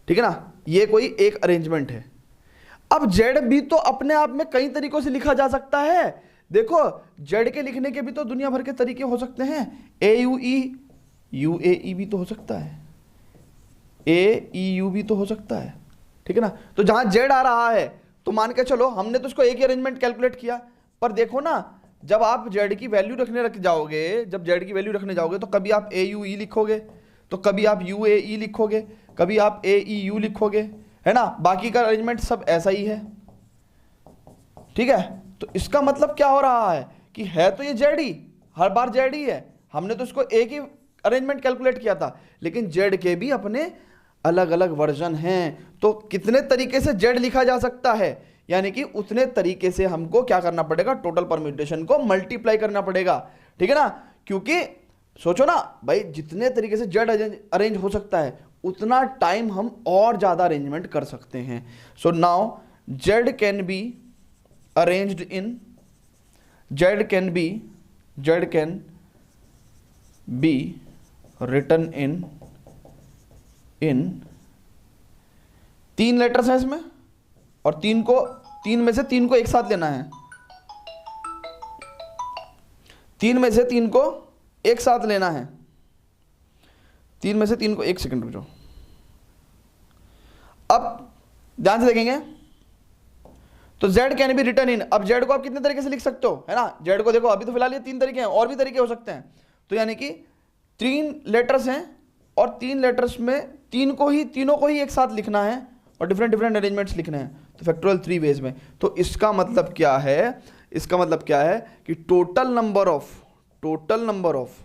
ठीक है ना। ये कोई एक अरेंजमेंट है। अब जेड भी तो अपने आप में कई तरीकों से लिखा जा सकता है। देखो जेड के लिखने के भी तो दुनिया भर के तरीके हो सकते हैं। ए यू ई, यू ए ई भी तो हो सकता है, ए ई यू भी तो हो सकता है, ठीक है ना। तो जहां जेड आ रहा है तो मान के चलो हमने तो इसको एक ही अरेंजमेंट कैलकुलेट किया, पर देखो ना जब आप जेड की वैल्यू रख जाओगे, जब जेड की वैल्यू रखने जाओगे तो कभी आप ए यू ई लिखोगे, तो कभी आप यू ए ई लिखोगे, कभी आप ए ई यू लिखोगे, है ना। बाकी का अरेंजमेंट सब ऐसा ही है, ठीक है। तो इसका मतलब क्या हो रहा है कि है तो ये जेड ही, हर बार जेड ही है, हमने तो इसको एक ही अरेंजमेंट कैलकुलेट किया था, लेकिन जेड के भी अपने अलग अलग वर्जन हैं। तो कितने तरीके से जेड लिखा जा सकता है, यानी कि उतने तरीके से हमको क्या करना पड़ेगा, टोटल परम्यूटेशन को मल्टीप्लाई करना पड़ेगा, ठीक है ना। क्योंकि सोचो ना भाई, जितने तरीके से जेड अरेंज हो सकता है उतना टाइम हम और ज्यादा अरेंजमेंट कर सकते हैं। So now Z can be arranged in, Z can be written in 3 letters हैं इसमें, और 3 में से 3 को एक साथ लेना है, 3 में से 3 को एक साथ लेना है, 3 में से 3 को, एक सेकंड रुक जाओ। अब ध्यान से देखेंगे तो z can be written in, अब z को आप कितने तरीके से लिख सकते हो, है ना। z को देखो अभी तो फिलहाल ये 3 तरीके हैं, और भी तरीके हो सकते हैं। तो यानी कि 3 लेटर्स हैं और 3 लेटर्स में तीनों को ही एक साथ लिखना है और डिफरेंट अरेंजमेंट्स लिखने हैं, तो फैक्टोरियल 3 वेज में। तो इसका मतलब क्या है, कि टोटल नंबर ऑफ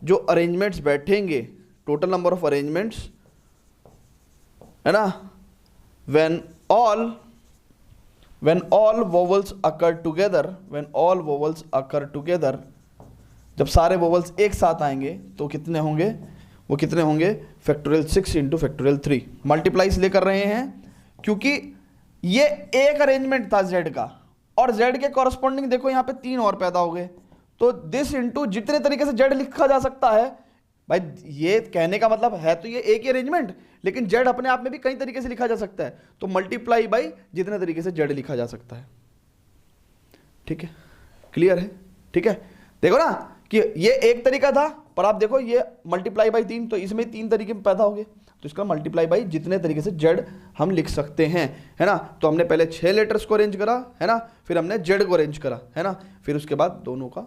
जो अरेंजमेंट्स बैठेंगे, टोटल नंबर ऑफ अरेंजमेंट्स, है ना, when all vowels occur together, जब सारे वोवल्स एक साथ आएंगे तो कितने होंगे, वो कितने होंगे, फैक्टोरियल 6 इंटू फैक्टोरियल 3। मल्टीप्लाई इसलिए कर रहे हैं क्योंकि ये एक अरेंजमेंट था जेड का, और जेड के कॉरस्पॉन्डिंग देखो यहाँ पे 3 और पैदा हो गए, तो दिस इंटू जितने तरीके से जेड लिखा जा सकता है भाई, ये कहने का मतलब है तो ये एक ही अरेंजमेंट, लेकिन जेड अपने आप में भी कई तरीके से लिखा जा सकता है, तो मल्टीप्लाई बाई जितने तरीके से जेड लिखा जा सकता है, ठीक है, क्लियर है, ठीक है। देखो ना कि ये एक तरीका था, पर आप देखो ये मल्टीप्लाई बाई 3, तो इसमें 3 तरीके में पैदा हो गए, तो इसका मल्टीप्लाई बाई जितने तरीके से जेड हम लिख सकते हैं, है ना। तो हमने पहले 6 लेटर्स को अरेंज करा, है ना, फिर हमने जेड को अरेंज करा, है ना, फिर उसके बाद दोनों का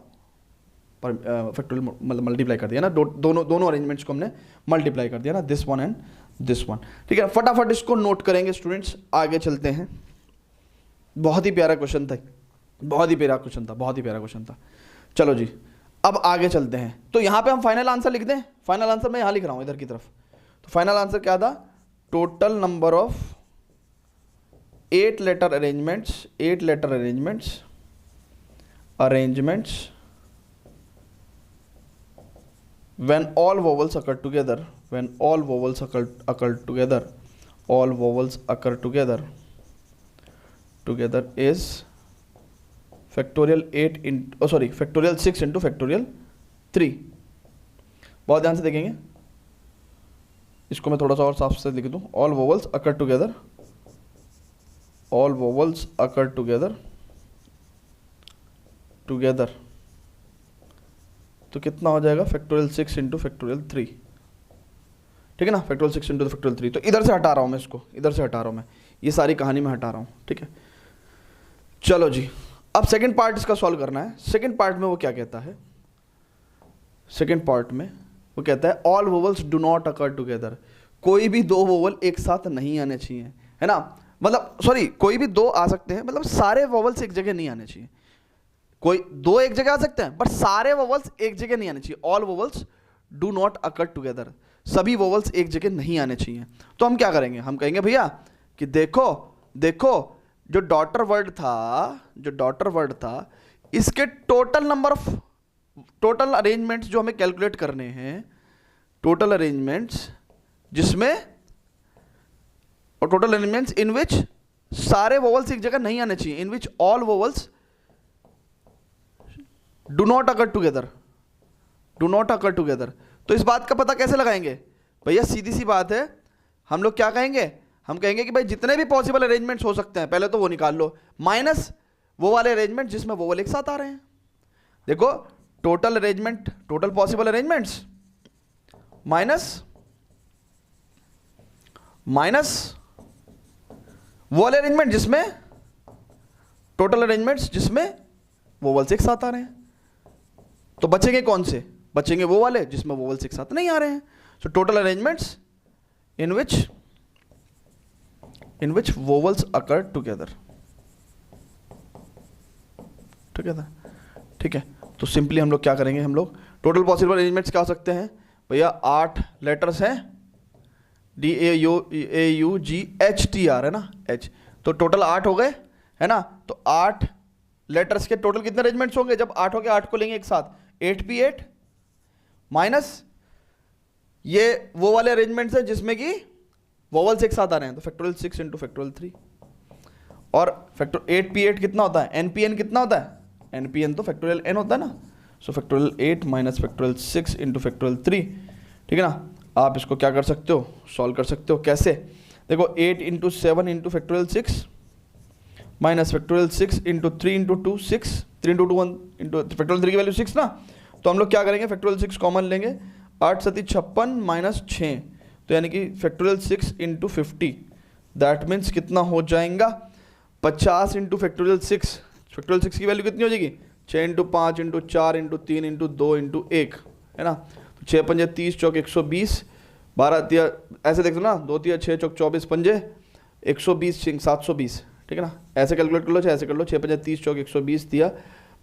फैक्टोरियल मतलब मल्टीप्लाई कर दिया ना, दोनों अरेंजमेंट्स को हमने मल्टीप्लाई कर दिया ना, this one and this one, ठीक है। फटाफट इसको नोट करेंगे स्टूडेंट्स, आगे चलते हैं। बहुत ही प्यारा क्वेश्चन था, चलो जी अब आगे चलते हैं। तो यहां पे हम फाइनल आंसर लिख दें, फाइनल आंसर मैं यहां लिख रहा हूं इधर की तरफ। तो फाइनल आंसर क्या था, total number of 8 letter arrangements when all vowels occur together is factorial 6 into factorial 3। बहुत ध्यान से देखेंगे, इसको मैं थोड़ा सा और साफ से लिख दूं, all vowels occur together तो कितना हो जाएगा, फैक्टोरियल 6 इंटू फैक्टोरियल 3, ठीक है ना, फैक्टोरियल 6 इंटू फैक्टोरियल 3। तो इधर से हटा रहा हूं मैं इसको, ये सारी कहानी में हटा रहा हूं, ठीक है। चलो जी अब सेकंड पार्ट इसका सॉल्व करना है। सेकंड पार्ट में वो क्या कहता है, all vowels do not occur together, कोई भी 2 वोवल एक साथ नहीं आने चाहिए, है ना, मतलब सॉरी कोई भी 2 आ सकते हैं, मतलब सारे वोवल्स एक जगह नहीं आने चाहिए, कोई 2 एक जगह आ सकते हैं बट सारे वोवल्स एक जगह नहीं आने चाहिए। All vowels do not occur together, सभी वोवल्स एक जगह नहीं आने चाहिए। तो हम क्या करेंगे, हम कहेंगे भैया कि देखो जो डॉटर वर्ड था इसके टोटल अरेंजमेंट्स जो हमें कैलकुलेट करने हैं, टोटल अरेंजमेंट्स इन विच सारे वोवल्स एक जगह नहीं आने चाहिए, in which all vowels do not occur together. तो इस बात का पता कैसे लगाएंगे भैया, सीधी सी बात है, हम लोग क्या कहेंगे, हम कहेंगे कि भाई जितने भी पॉसिबल अरेंजमेंट्स हो सकते हैं पहले तो वो निकाल लो, माइनस वो वाले अरेंजमेंट जिसमें वोवल एक साथ आ रहे हैं। देखो total arrangement, total possible arrangements minus वो वाले अरेंजमेंट जिसमें टोटल अरेंजमेंट्स जिसमें वोवल्स एक साथ आ रहे हैं। तो बचेंगे कौन से? बचेंगे वो वाले जिसमें वोवल्स एक साथ नहीं आ रहे हैं। सो टोटल अरेंजमेंट्स इन विच वोवल्स अकर टुगेदर। ठीक है, तो सिंपली हम लोग क्या करेंगे, हम लोग टोटल पॉसिबल अरेंजमेंट्स क्या हो सकते हैं भैया, 8 लेटर्स हैं, DAUGHTR है ना, H, तो टोटल 8 हो गए है ना। तो 8 लेटर्स के टोटल कितने अरेंजमेंट्स होंगे? जब 8 हो गए 8 को लेंगे एक साथ, 8P8 माइनस ये वो वाले अरेंजमेंट्स हैं जिसमें कि वोवल्स एक साथ आ रहे हैं, तो फैक्टोरियल 6 इंटू फैक्टोरियल 3, और फैक्टर 8P8 कितना होता है, NPN कितना होता है, NPN तो फैक्टोरियल n होता है ना। So factorial 8 minus factorial 6 into factorial 3, ठीक है ना। आप इसको क्या कर सकते हो, सॉल्व कर सकते हो। कैसे? देखो 8 into 7 into factorial 6 minus factorial 6 into 3 into 2 6, 3 into 2 1 into factorial 3 की वैल्यू 6 ना। तो हम लोग क्या करेंगे, फैक्टोरियल 6 कॉमन लेंगे, 8 सती 56 माइनस 6, तो यानी कि फैक्टोरियल 6 इंटू 50, दैट मीन्स कितना हो जाएगा 50 इंटू फैक्टोरियल 6। फैक्टोरियल 6 की वैल्यू कितनी हो जाएगी, 6 into 5 into 4 into 3 into 2 into 1 है ना। तो 6 पंजे 30 चौक 120, 12 तिया ऐसे देख लो ना, 2 तिया 6 चौक 24 पंजे 120 720, ठीक है ना। ऐसे कैलकुलेट कर लो, चाहे ऐसे कर लो, 6 पंजे 30 चौक 120 दिया,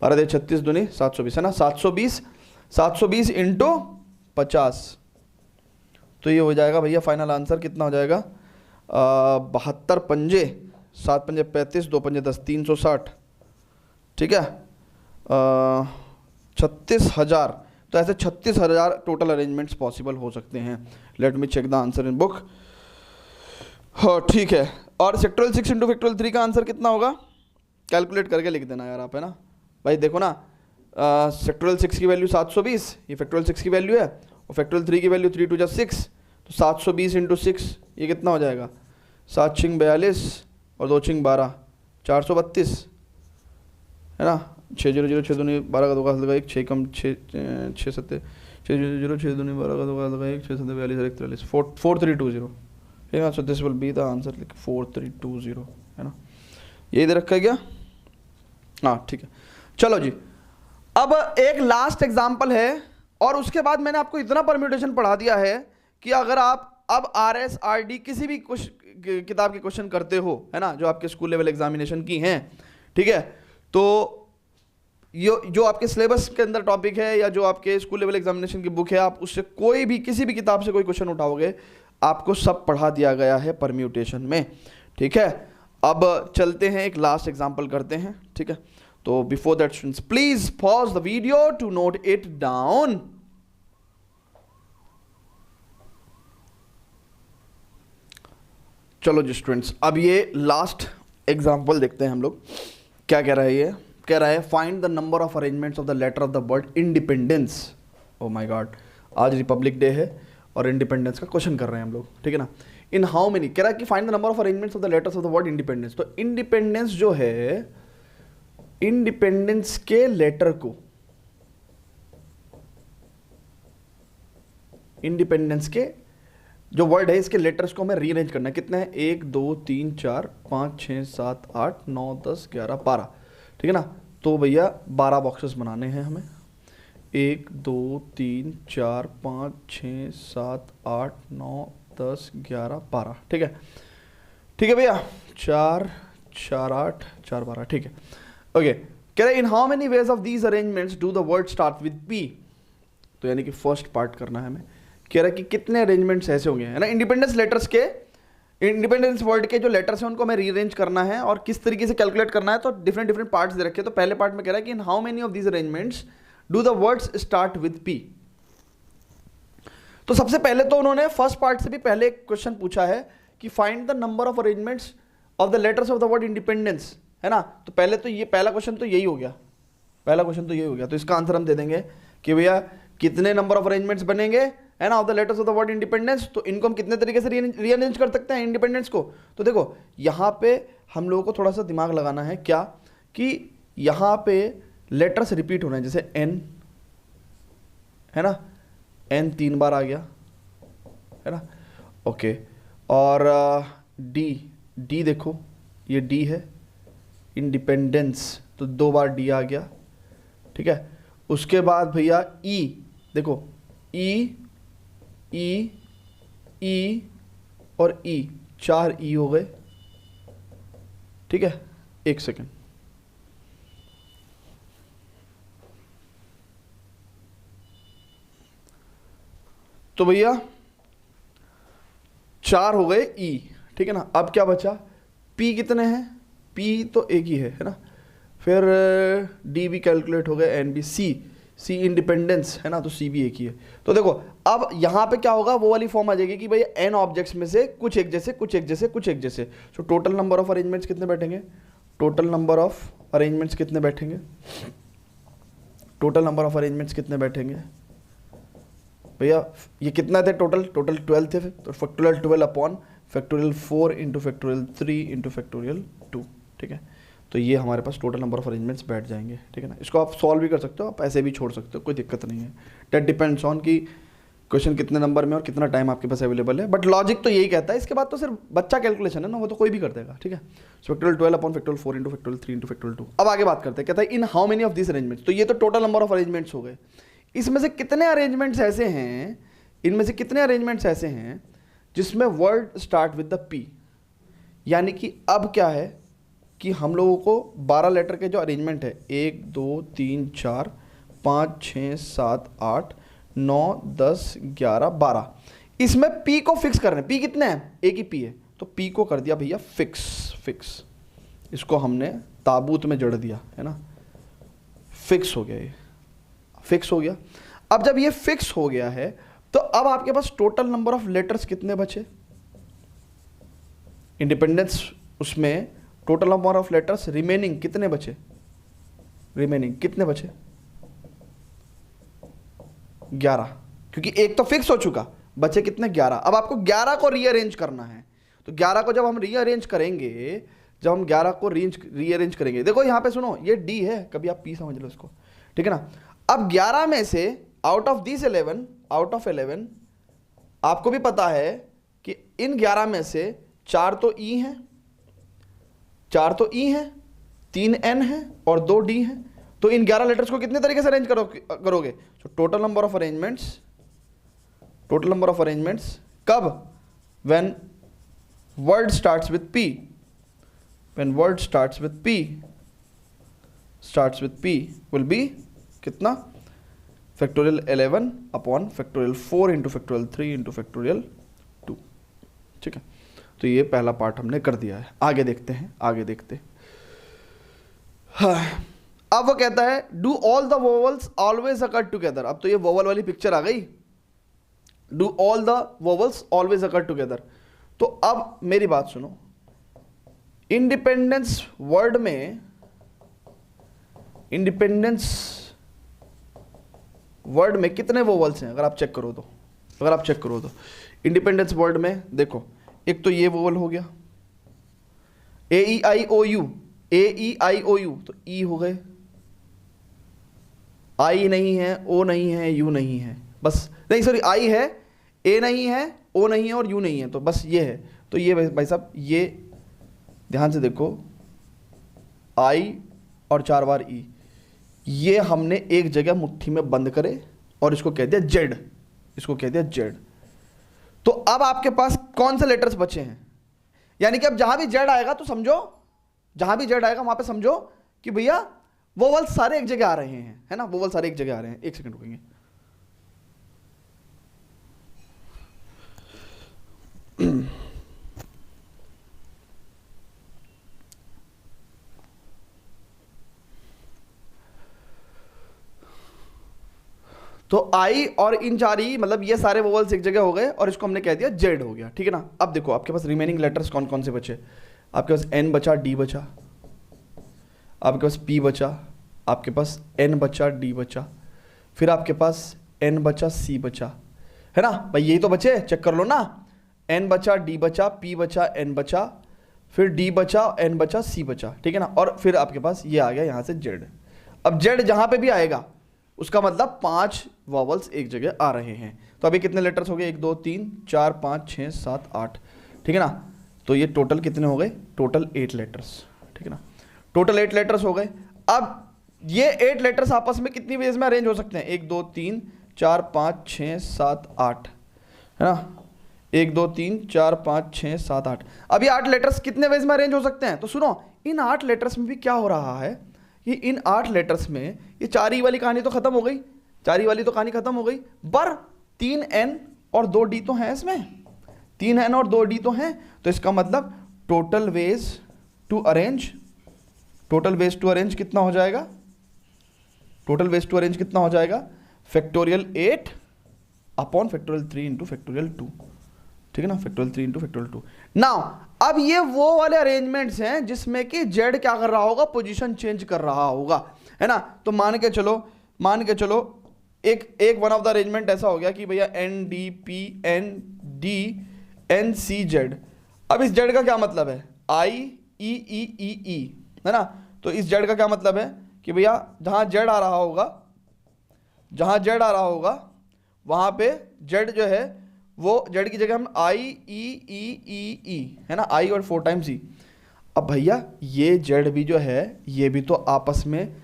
12 तिया 36 दूनी 720 है ना। 720 इंटू 50, तो ये हो जाएगा भैया फाइनल आंसर कितना हो जाएगा, 72 पंजे 7 पंजे 35, 2 पंजे 10, 360, ठीक है, 36,000। तो ऐसे 36,000 टोटल अरेंजमेंट्स पॉसिबल हो सकते हैं। Let me check the answer in book. हाँ ठीक है, और फैक्टोरियल 6 इंटू फैक्टोरियल 3 का आंसर कितना होगा, कैलकुलेट करके लिख देना यार आप, है ना भाई। देखो ना, फैक्टोरियल 6 की वैल्यू 720, ये फैक्टोरियल 6 की वैल्यू है, और फैक्टोरियल 3 की वैल्यू 3 2 6, तो 720 इंटू 6 ये कितना हो जाएगा, 7 छिंग 42 और 2 छिंग 12, 432 है ना। 6 0 0 6 दूनी 12 का 2 का लगा 1, 6 कम 6 6 7 6 0 6 दूनी 12 का 2 का लगा 1, 6 7 42 और 43, 4320 है ना। So this will be the answer, 4320 है ना। ये इधर रखा गया, हाँ ठीक है। चलो जी, अब एक लास्ट एग्जाम्पल है, और उसके बाद मैंने आपको इतना परम्यूटेशन पढ़ा दिया है कि अगर आप अब RS RD किसी भी किताब के क्वेश्चन करते हो, है ना, जो आपके स्कूल लेवल एग्जामिनेशन की हैं, ठीक है, तो जो आपके सिलेबस के अंदर टॉपिक है या जो आपके स्कूल लेवल एग्जामिनेशन की बुक है, आप उससे कोई भी किसी भी किताब से कोई क्वेश्चन उठाओगे, आपको सब पढ़ा दिया गया है परम्यूटेशन में, ठीक है। अब चलते हैं, एक लास्ट एग्जांपल करते हैं, ठीक है। तो before that students please pause the video to note it down. चलो जी स्टूडेंट्स, अब ये लास्ट एग्जांपल देखते हैं हम लोग। क्या कह रहा है ये, कह रहा है find the number of arrangements of the letter of the word independence. Oh my god, आज रिपब्लिक डे है और इंडिपेंडेंस का क्वेश्चन कर रहे हैं हम लोग, ठीक है ना। इन हाउ मेनी, कह रहा है कि find the number of arrangements of the letters of the word independence. तो इंडिपेंडेंस जो है, इंडिपेंडेंस के लेटर को, इंडिपेंडेंस के जो वर्ड है इसके लेटर्स को हमें रीअरेंज करना है। कितने हैं, 1 2 3 4 5 6 7 8 9 10 11 12, ठीक है ना। तो भैया 12 बॉक्सेस बनाने हैं हमें, 1 2 3 4 5 6 7 8 9 10 11 12, ठीक है, ठीक है भैया, 4 4 8 4 12, ठीक है, ओके। कह रहे in how many ways of these arrangements do the word start with P। तो यानी कि फर्स्ट पार्ट करना है हमें। कह रहा है कि कितने अरेंजमेंट्स ऐसे होंगे, है ना, इंडिपेंडेंस लेटर्स के, इंडिपेंडेंस वर्ड के जो लेटर्स हैं उनको हमें रीअरेंज करना है, और किस तरीके से कैलकुलेट करना है। तो डिफरेंट पार्ट्स दे रखे हैं। तो पहले पार्ट में कह रहा है कि in how many of these arrangements do the words start with P। तो सबसे पहले तो उन्होंने फर्स्ट पार्ट से भी पहले एक क्वेश्चन पूछा है कि find the number of arrangements of the letters of the word independence, है ना। तो पहले तो ये पहला क्वेश्चन तो यही हो गया, पहला क्वेश्चन तो यही हो गया। तो इसका आंसर हम दे देंगे कि भैया कितने नंबर ऑफ अरेंजमेंट्स बनेंगे, है ना, of the letters of the word independence. तो इनको हम कितने तरीके से रीअरेंज कर सकते हैं इंडिपेंडेंस को? तो देखो यहाँ पे हम लोगों को थोड़ा सा दिमाग लगाना है, क्या कि यहाँ पे लेटर्स रिपीट होना है, जैसे एन है ना, एन 3 बार आ गया है ना, ओके। और डी, डी देखो ये डी है, इंडिपेंडेंस तो 2 बार डी आ गया, ठीक है। उसके बाद भैया ई, देखो ई, ई, ई और ई, 4 ई हो गए, ठीक है। एक सेकेंड, तो भैया 4 हो गए ई, ठीक है ना। अब क्या बचा, पी कितने हैं, पी तो एक ही है ना, फिर डी भी कैलकुलेट हो गए, एन भी, सी, सी इंडिपेंडेंस है ना, तो सी भी एक ही है। तो देखो अब यहाँ पे क्या होगा, वो वाली फॉर्म आ जाएगी कि भाई एन ऑब्जेक्ट्स में से कुछ एक जैसे, कुछ एक जैसे, कुछ एक जैसे। तो टोटल नंबर ऑफ अरेंजमेंट्स कितने बैठेंगे, टोटल नंबर ऑफ अरेंजमेंट्स कितने बैठेंगे, टोटल नंबर ऑफ अरेंजमेंट्स कितने बैठेंगे भैया, ये कितना थे टोटल, टोटल 12 थे, तो factorial 12 upon factorial 4 into factorial 3 into factorial 2, ठीक है। तो ये हमारे पास टोटल नंबर ऑफ अरेंजमेंट्स बैठ जाएंगे, ठीक है ना। इसको आप सॉल्व भी कर सकते हो, आप ऐसे भी छोड़ सकते हो, कोई दिक्कत नहीं है। डेट डिपेंड्स ऑन कि क्वेश्चन कितने नंबर में और कितना टाइम आपके पास अवेलेबल है, बट लॉजिक तो यही कहता है। इसके बाद तो सिर्फ बच्चा कैलकुलेशन है ना, वो तो कोई भी कर देगा, ठीक है। Factorial 12 upon factorial 4 into factorial 3 into factorial 2। अब आगे बात करते हैं, कहता है in how many of this arrangements. तो ये तो टोटल नंबर ऑफ अरेंजमेंट्स हो गए, इसमें से कितने अरेंजमेंट्स ऐसे हैं, इनमें से कितने अरेंजमेंट्स ऐसे हैं जिसमें word start with the P. यानी कि अब क्या है कि हम लोगों को 12 लेटर के जो अरेंजमेंट है, 1 2 3 4 5 6 7 8 9 10 11 12, इसमें पी को फिक्स करना है। पी कितने हैं, एक ही पी है, तो पी को कर दिया भैया फिक्स, फिक्स, इसको हमने ताबूत में जड़ दिया है ना, फिक्स हो गया, ये फिक्स हो गया। अब जब ये फिक्स हो गया है तो अब आपके पास टोटल नंबर ऑफ लेटर्स कितने बचे, इंडिपेंडेंस उसमें total number of letters remaining कितने बचे, रिमेनिंग कितने बचे 11, क्योंकि एक तो फिक्स हो चुका, बचे कितने 11। अब आपको 11 को रीअरेंज करना है, तो 11 को जब हम रीअरेंज करेंगे, जब हम 11 को रीअरेंज करेंगे, देखो यहां पे सुनो, ये डी है, कभी आप पी समझ लो इसको, ठीक है ना। अब 11 में से out of this 11, out of 11 आपको भी पता है कि इन 11 में से 4 तो ई हैं, 4 तो ई हैं, 3 एन है और 2 डी हैं। तो इन 11 लेटर्स को कितने तरीके से अरेंज करोगे, तो total number of arrangements, total number of arrangements कब, when word starts with P, when word starts with P, starts with P will be कितना, factorial 11 upon factorial 4 into factorial 3 into factorial 2, ठीक है। तो ये पहला part हमने कर दिया है। आगे देखते हैं, आगे देखते हैं। हाँ। अब वो कहता है do all the vowels always occur together. अब तो ये वोवल वाली पिक्चर आ गई, do all the vowels always occur together. तो अब मेरी बात सुनो, इंडिपेंडेंस वर्ड में, इंडिपेंडेंस वर्ड में कितने वोवल्स हैं, अगर आप चेक करो तो, अगर आप चेक करो तो इंडिपेंडेंस वर्ड में देखो, एक तो ये वोवल हो गया, ए ई आई ओ you, A E I O you, तो ई हो गए, आई नहीं है, ओ नहीं है, यू नहीं है, बस नहीं सॉरी आई है, ए नहीं है, ओ नहीं है और यू नहीं है, तो बस ये है। तो ये भाई साहब, ये ध्यान से देखो, आई और 4 बार ई, ये हमने एक जगह मुट्ठी में बंद करे और इसको कह दिया जेड, इसको कह दिया जेड। तो अब आपके पास कौन से लेटर्स बचे हैं, यानी कि अब जहां भी जेड आएगा तो समझो, जहां भी जेड आएगा वहां पे समझो कि भैया वोवल सारे एक जगह आ रहे हैं, है ना, वोवल सारे एक जगह आ रहे हैं। एक सेकंड रुकेंगे। तो आई और इन 4 ई, मतलब ये सारे वोवल्स एक जगह हो गए और इसको हमने कह दिया जेड हो गया, ठीक है ना। अब देखो आपके पास रिमेनिंग लेटर्स कौन कौन से बचे, आपके पास एन बचा, डी बचा, आपके पास पी बचा, आपके पास एन बचा, डी बचा, फिर आपके पास एन बचा, सी बचा, है ना भाई, यही तो बचे, चेक कर लो ना, n बचा, d बचा, p बचा, n बचा, फिर d बचा, n बचा, c बचा, ठीक है ना, और फिर आपके पास ये आ गया यहाँ से z। अब z जहाँ पे भी आएगा उसका मतलब 5 वॉवल्स एक जगह आ रहे हैं। तो अभी कितने लेटर्स हो गए, 1 2 3 4 5 6 7 8, ठीक है ना। तो ये टोटल कितने हो गए, टोटल 8 लेटर्स, ठीक है ना, टोटल 8 लेटर्स हो गए। अब ये 8 लेटर्स आपस में कितनी वेज में अरेंज हो सकते हैं, 1 2 3 4 5 6 7 8, है ना, 1 2 3 4 5 6 7 8। अब ये 8 लेटर्स कितने वेज में अरेंज हो सकते हैं, तो सुनो, इन 8 लेटर्स में भी क्या हो रहा है, ये इन 8 लेटर्स में ये 4 ई वाली कहानी तो खत्म हो गई, 4 ई वाली तो कहानी खत्म हो गई, पर 3 n और 2 d तो हैं इसमें, 3 n और 2 d तो हैं। तो इसका मतलब total ways to arrange, total ways to arrange कितना हो जाएगा, टोटल वेज टू अरेंज कितना हो जाएगा, factorial 8 upon factorial 3 into factorial 2, ठीक है ना, फैक्टोरियल 3 इंटू फैक्टोरियल 2। नाउ अब ये वो वाले अरेंजमेंट्स हैं जिसमें कि जेड क्या कर रहा होगा, पोजीशन चेंज कर रहा होगा, है ना। तो मान के चलो एक वन ऑफ द अरेंजमेंट ऐसा हो गया कि भैया N D P N D N C Z. अब इस जेड का क्या मतलब है, आई ई ई ई ई, है ना। तो इस जेड का क्या मतलब है कि भैया जहां जेड आ रहा होगा, जहां जेड आ रहा होगा वहां पे जेड जो है वो जेड की जगह हम आई ई ई ई ई, है ना, आई और 4 टाइम्स ई। अब भैया ये जेड भी जो है ये भी तो आपस में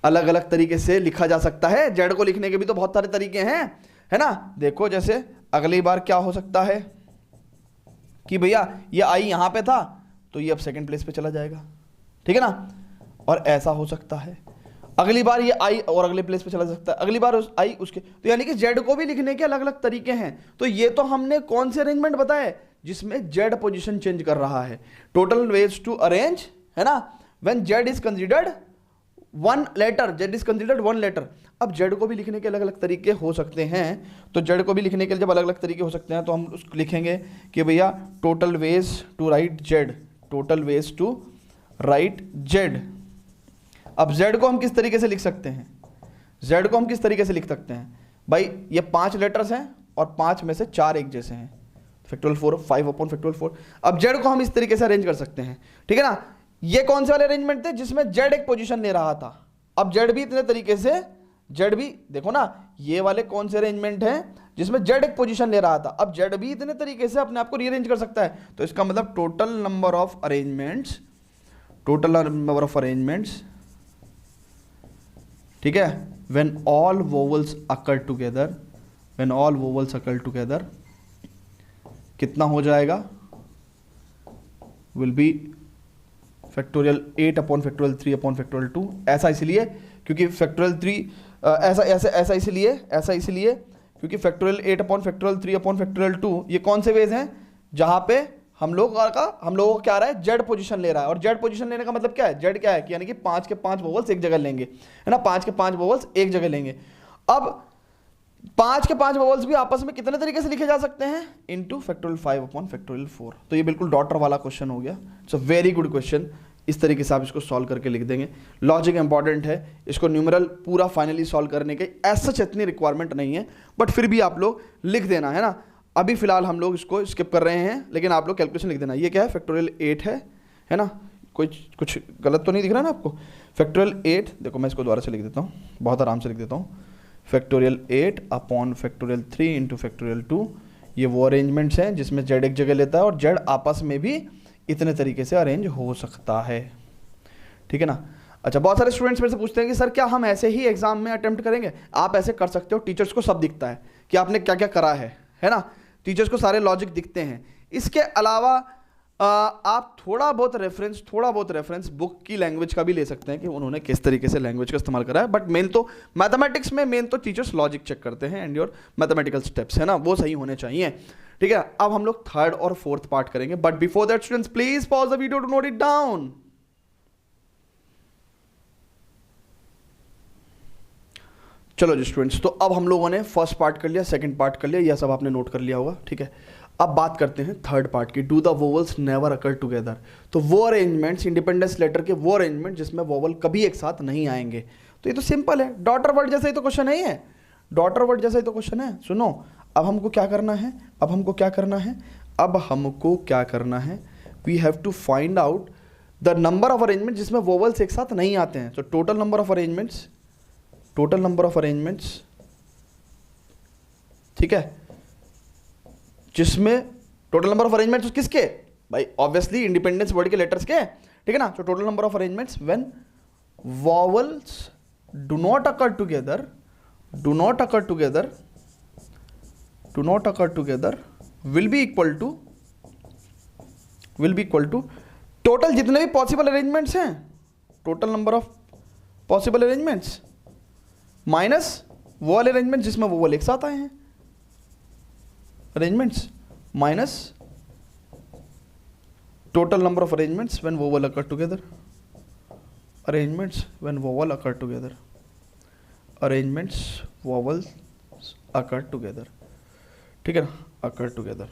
अलग अलग तरीके से लिखा जा सकता है, जेड को लिखने के भी तो बहुत सारे तरीके हैं, है ना। देखो जैसे अगली बार क्या हो सकता है कि भैया ये आई यहां पे था तो ये अब सेकंड प्लेस पे चला जाएगा, ठीक है ना, और ऐसा हो सकता है अगली बार ये आई और अगले प्लेस पे चला सकता है, अगली बार आई उसके, तो यानी कि जेड को भी लिखने के अलग अलग तरीके हैं। तो ये तो हमने कौन से अरेंजमेंट बताए जिसमें जेड पोजीशन चेंज कर रहा है, टोटल वेज टू अरेंज, है ना, when Z is considered 1 letter, Z is considered 1 letter. अब जेड को भी लिखने के अलग अलग तरीके हो सकते हैं, तो जेड को भी लिखने के लिए जब अलग अलग तरीके हो सकते हैं तो हम उसको लिखेंगे कि भैया total ways to write Z, total ways to write Z. अब z को हम किस तरीके से लिख सकते हैं, z को हम किस तरीके से लिख सकते हैं भाई, ये 5 लेटर्स हैं और 5 में से 4 एक जैसे हैं, फैक्टोरियल 4 5 अपॉन फैक्टोरियल 4। अब z को हम इस तरीके से अरेंज कर सकते हैं, ठीक है ना। ये कौन से वाले अरेंजमेंट थे जिसमें z एक पोजीशन ले रहा था, अब z भी इतने तरीके से, z भी देखो ना, ये वाले कौन से अरेंजमेंट हैं जिसमें z एक पोजीशन ले रहा था, अब z भी इतने तरीके से अपने आप को रीअरेंज कर सकता है। तो इसका मतलब total number of arrangements, total number of arrangements, ठीक है, when all vowels occur together, when all vowels occur together कितना हो जाएगा, will be factorial 8 upon factorial 3 upon factorial 2। ऐसा इसलिए क्योंकि फैक्टोरियल 3 ऐसा इसलिए क्योंकि factorial 8 upon factorial 3 upon factorial 2 ये कौन से वेज हैं जहां पे हम लोगों को क्या आ रहा है, जेड पोजीशन ले रहा है। और जेड पोजीशन लेने का मतलब क्या है, जेड क्या है कि यानी कि 5 के 5 वोवल्स एक जगह लेंगे, है ना, 5 के 5 वोवल्स एक जगह लेंगे। अब 5 के 5 वोवल्स भी आपस में कितने तरीके से लिखे जा सकते हैं, इनटू फैक्टोरियल 5 अपॉन फैक्टोरियल 4। तो ये बिल्कुल डॉटर वाला क्वेश्चन हो गया, it's a very good question. इस तरीके से आप इसको सॉल्व करके लिख देंगे, लॉजिक इंपॉर्टेंट है, इसको न्यूमेरल पूरा फाइनली सॉल्व करने के ऐसा इतनी रिक्वायरमेंट नहीं है, बट फिर भी आप लोग लिख देना, है ना। अभी फिलहाल हम लोग इसको स्किप कर रहे हैं, लेकिन आप लोग कैलकुलेशन लिख देना। ये क्या है, फैक्टोरियल 8 है ना, कुछ गलत तो नहीं दिख रहा ना आपको। फैक्टोरियल 8, देखो मैं इसको दोबारा से लिख देता हूँ, बहुत आराम से लिख देता हूँ, factorial 8 upon factorial 3 into factorial 2। ये वो अरेंजमेंट्स हैं जिसमें जेड एक जगह लेता है और जेड आपस में भी इतने तरीके से अरेंज हो सकता है, ठीक है ना। अच्छा, बहुत सारे स्टूडेंट्स मेरे से पूछते हैं कि सर क्या हम ऐसे ही एग्जाम में अटेम्प्ट करेंगे। आप ऐसे कर सकते हो, टीचर्स को सब दिखता है कि आपने क्या क्या करा है ना, टीचर्स को सारे लॉजिक दिखते हैं। इसके अलावा आप थोड़ा बहुत रेफरेंस बुक की लैंग्वेज का भी ले सकते हैं कि उन्होंने किस तरीके से लैंग्वेज का इस्तेमाल करा है, बट मेन तो मैथमेटिक्स में मेन तो टीचर्स लॉजिक चेक करते हैं एंड योर मैथमेटिकल स्टेप्स, है ना, वो सही होने चाहिए, ठीक है। अब हम लोग 3rd और 4th पार्ट करेंगे, but before that students please pause the video to note it down. चलो जी स्टूडेंट्स, तो अब हम लोगों ने फर्स्ट पार्ट कर लिया, सेकंड पार्ट कर लिया, यह सब आपने नोट कर लिया होगा, ठीक है। अब बात करते हैं 3rd पार्ट की, do the vowels never occur together. तो वो अरेंजमेंट्स, इंडिपेंडेंस लेटर के वो अरेंजमेंट जिसमें वोवल कभी एक साथ नहीं आएंगे। तो ये तो सिंपल है, डॉटर वर्ड जैसा ही तो क्वेश्चन है, डॉटर वर्ड जैसा ही तो क्वेश्चन है। सुनो, अब हमको क्या करना है, अब हमको क्या करना है, अब हमको क्या करना है, we have to find out the number of arrangement जिसमें वोवल्स एक साथ नहीं आते हैं. तो total number of arrangements, total number of arrangements, ठीक है, जिसमें टोटल नंबर ऑफ अरेंजमेंट्स किसके भाई, ऑब्वियसली इंडिपेंडेंस वर्ड के लेटर्स के, ठीक है ना. तो total number of arrangements when vowels do not occur together, do not occur together, do not occur together will be equal to, will be equal to total जितने भी possible arrangements हैं, total number of possible arrangements minus वो वाले arrangement जिसमें वो एक साथ आए हैं, arrangements minus total number of arrangements when vowel occur together, arrangements when vowel occur together, arrangements vowel occur together, ठीक है ना, अकर टुगेदर.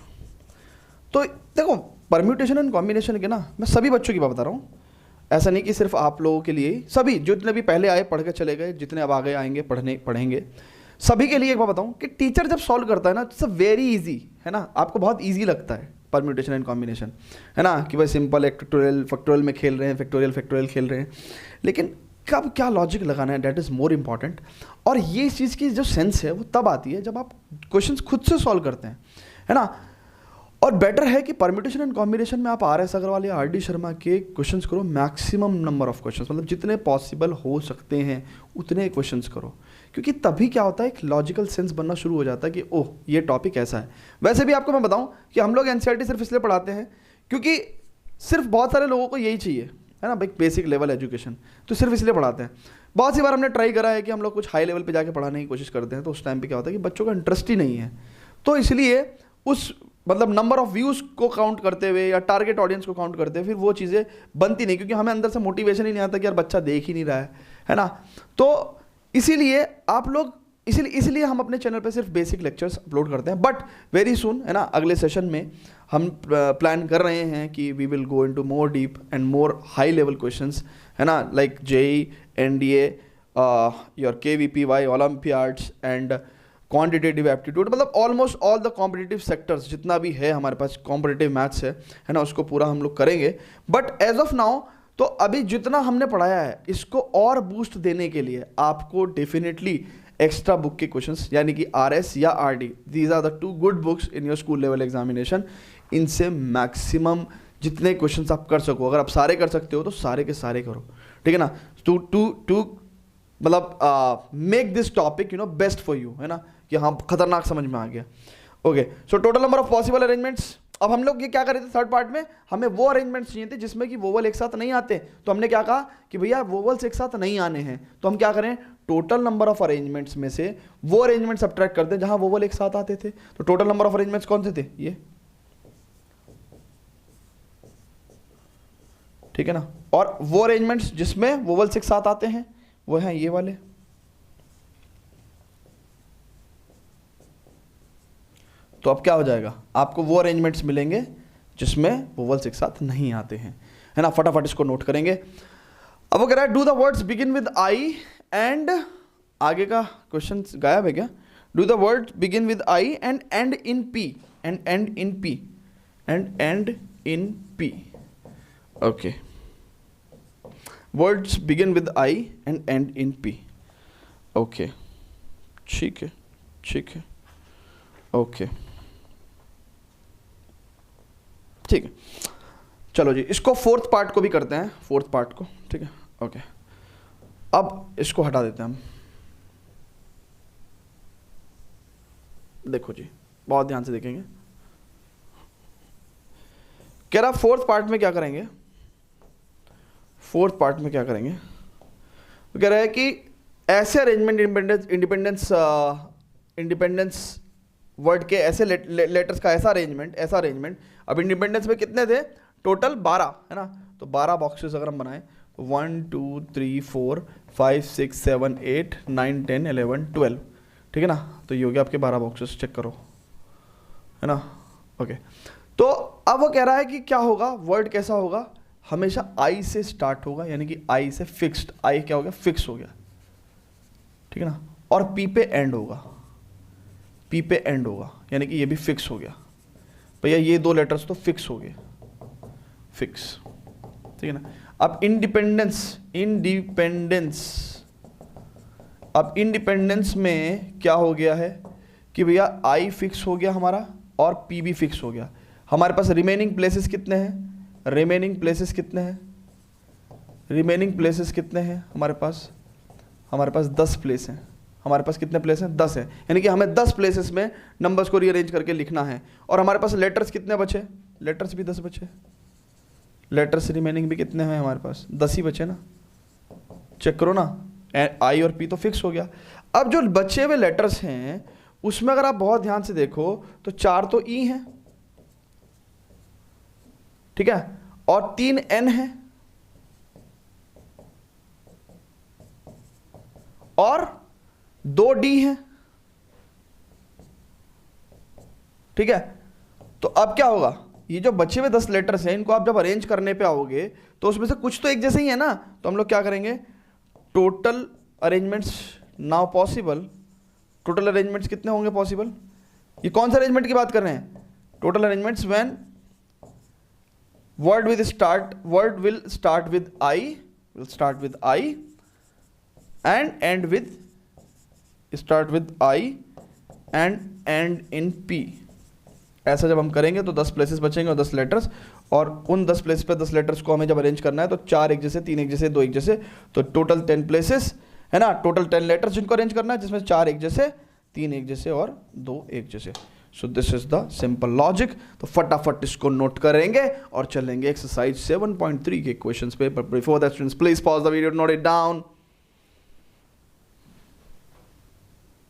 तो देखो परम्यूटेशन एंड कॉम्बिनेशन के ना मैं सभी बच्चों की बात बता रहा हूँ, ऐसा नहीं कि सिर्फ आप लोगों के लिए, सभी जितने भी पहले आए पढ़ के चले गए, जितने अब आगे आएंगे पढ़ेंगे, सभी के लिए एक बात बताऊँ कि टीचर जब सॉल्व करता है ना, इट्स वेरी इजी, है ना, आपको बहुत इजी लगता है परम्यूटेशन एंड कॉम्बिनेशन, है ना, कि भाई सिंपल फैक्टोरियल में खेल रहे हैं, फैक्टोरियल खेल रहे हैं, लेकिन कब क्या लॉजिक लगाना है, दैट इज़ मोर इम्पॉर्टेंट. और ये इस चीज़ की जो सेंस है वो तब आती है जब आप क्वेश्चंस खुद से सॉल्व करते हैं, है ना. और बेटर है कि परम्यूटेशन एंड कॉम्बिनेशन में आप RS अग्रवाल या RD शर्मा के क्वेश्चंस करो, मैक्सिमम नंबर ऑफ क्वेश्चंस, मतलब जितने पॉसिबल हो सकते हैं उतने क्वेश्चंस करो, क्योंकि तभी क्या होता है एक लॉजिकल सेंस बनना शुरू हो जाता है कि ओह ये टॉपिक ऐसा है. वैसे भी आपको मैं बताऊं कि हम लोग NCERT सिर्फ इसलिए पढ़ाते हैं क्योंकि सिर्फ बहुत सारे लोगों को यही चाहिए, है ना भाई, बेसिक लेवल एजुकेशन, तो सिर्फ इसलिए पढ़ाते हैं. बहुत सी बार हमने ट्राई करा है कि हम लोग कुछ हाई लेवल पे जाके पढ़ाने की कोशिश करते हैं, तो उस टाइम पे क्या होता है कि बच्चों का इंटरेस्ट ही नहीं है, तो इसलिए उस मतलब नंबर ऑफ व्यूज़ को काउंट करते हुए या टारगेट ऑडियंस को काउंट करते हुए फिर वो चीज़ें बनती नहीं, क्योंकि हमें अंदर से मोटिवेशन ही नहीं आता कि यार बच्चा देख ही नहीं रहा है ना. तो इसीलिए आप लोग, इसलिए हम अपने चैनल पे सिर्फ बेसिक लेक्चर्स अपलोड करते हैं. बट वेरी सून, है ना, अगले सेशन में हम प्लान कर रहे हैं कि we will go into more deep and more high level questions, है ना, like JEE, NDA, your KVPY, olympiads and quantitative aptitude, मतलब almost all the competitive sectors जितना भी है हमारे पास, कॉम्पिटिटिव मैथ्स है ना, उसको पूरा हम लोग करेंगे. बट एज ऑफ नाउ तो अभी जितना हमने पढ़ाया है इसको और बूस्ट देने के लिए आपको डेफिनेटली एक्स्ट्रा बुक के क्वेश्चंस, यानी कि RS या RD, these are the 2 good books in your school level examination. इनसे मैक्सिमम जितने क्वेश्चंस आप कर सको, अगर आप सारे कर सकते हो तो सारे के सारे करो, ठीक है ना, टू मतलब make this topic best for you, है ना, कि हाँ खतरनाक समझ में आ गया. Okay, so total number of possible arrangements. अब हम लोग ये क्या कर रहे थे थर्ड पार्ट में, हमें वो अरेंजमेंट्स चाहिए थे जिसमें कि वोवल एक साथ नहीं आते, तो हमने क्या कहा कि भैया वोवल्स एक साथ नहीं आने हैं, तो हम क्या करें, टोटल नंबर ऑफ अरेंजमेंट्स में से वो अरेंजमेंट सब्ट्रैक्ट करते हैं जहां वोवल एक साथ आते थे. तो टोटल नंबर ऑफ अरेंजमेंट्स कौन से थे, ये, ठीक है ना, और वो अरेंजमेंट्स जिसमें वोवल्स एक साथ आते हैं वो हैं ये वाले. तो अब क्या हो जाएगा, आपको वो अरेंजमेंट्स मिलेंगे जिसमें वोवल्स एक साथ नहीं आते हैं, है ना. फटाफट इसको नोट करेंगे. अब वो कह रहा है do the words begin with I and, आगे का क्वेश्चन गायब है क्या, do the word begin with I and and in P, and in P, and in P. Okay, words begin with I and and in P. Okay, ठीक है, okay, ठीक है. चलो जी, इसको फोर्थ पार्ट को भी करते हैं, फोर्थ पार्ट को, ठीक है. ओके, अब इसको हटा देते हैं हम. देखो जी, बहुत ध्यान से देखेंगे. कह रहा फोर्थ पार्ट में क्या करेंगे, फोर्थ पार्ट में क्या करेंगे, तो कह रहा है कि ऐसे अरेंजमेंट, इंडिपेंडेंस वर्ड के ऐसे लेटर्स का ऐसा अरेंजमेंट. अब इंडिपेंडेंस में कितने थे, टोटल 12, है ना, तो 12 बॉक्सेस अगर हम बनाएं तो 1 2 3 4 5 6 7 8 9 10 11 12, ठीक है ना. तो ये हो गया आपके 12 बॉक्सेस, चेक करो, है ना. ओके, तो अब वो कह रहा है कि क्या होगा, वर्ड कैसा होगा, हमेशा I से स्टार्ट होगा, यानी कि I से फिक्स्ड, I क्या हो गया, फिक्स हो गया, ठीक है ना, और P पे एंड होगा. पी पे एंड होगा, यानी कि ये भी फिक्स हो गया भैया, ये 2 लेटर्स तो फिक्स हो गए, फिक्स, ठीक है ना। अब इंडिपेंडेंस, अब इंडिपेंडेंस में क्या हो गया है कि भैया आई फिक्स हो गया हमारा और पी भी फिक्स हो गया। हमारे पास रिमेनिंग प्लेसेस कितने हैं, रिमेनिंग प्लेसेस कितने हैं हमारे पास 10 प्लेस हैं। हमारे पास कितने प्लेस हैं, 10 है, यानी कि हमें 10 प्लेसेस में नंबर्स को रीअरेंज करके लिखना है। और हमारे पास लेटर्स कितने बचे, लेटर्स भी 10 बचे, लेटर्स रिमेनिंग भी कितने हैं हमारे पास, 10 ही बचे ना, चेक करो ना, आई और पी तो फिक्स हो गया। अब जो बचे हुए लेटर्स हैं उसमें अगर आप बहुत ध्यान से देखो तो 4 तो ई हैं, ठीक है, और 3 एन है और 2 डी हैं, ठीक है। तो अब क्या होगा, ये जो बचे हुए 10 लेटर्स हैं इनको आप जब अरेंज करने पे आओगे तो उसमें से कुछ तो एक जैसे ही है ना, तो हम लोग क्या करेंगे, total arrangements now possible, total arrangements कितने होंगे पॉसिबल, ये कौन सा अरेंजमेंट की बात कर रहे हैं, total arrangements when word will start with I and end in P। ऐसा जब हम करेंगे तो 10 प्लेसेस बचेंगे और 10 लेटर्स, और उन 10 प्लेस पे 10 लेटर्स को हमें जब अरेंज करना है तो 4 एक जैसे, 3 एक जैसे, 2 एक जैसे, तो टोटल 10 प्लेसेस है ना, टोटल 10 लेटर्स जिनको अरेंज करना है, जिसमें 4 एक जैसे, 3 एक जैसे और 2 एक जैसे। So this is the simple logic. तो फटाफट इसको नोट करेंगे और चलेंगे एक्सरसाइज 7.3 के क्वेश्चंस पे। But before that students please pause the video, note it down.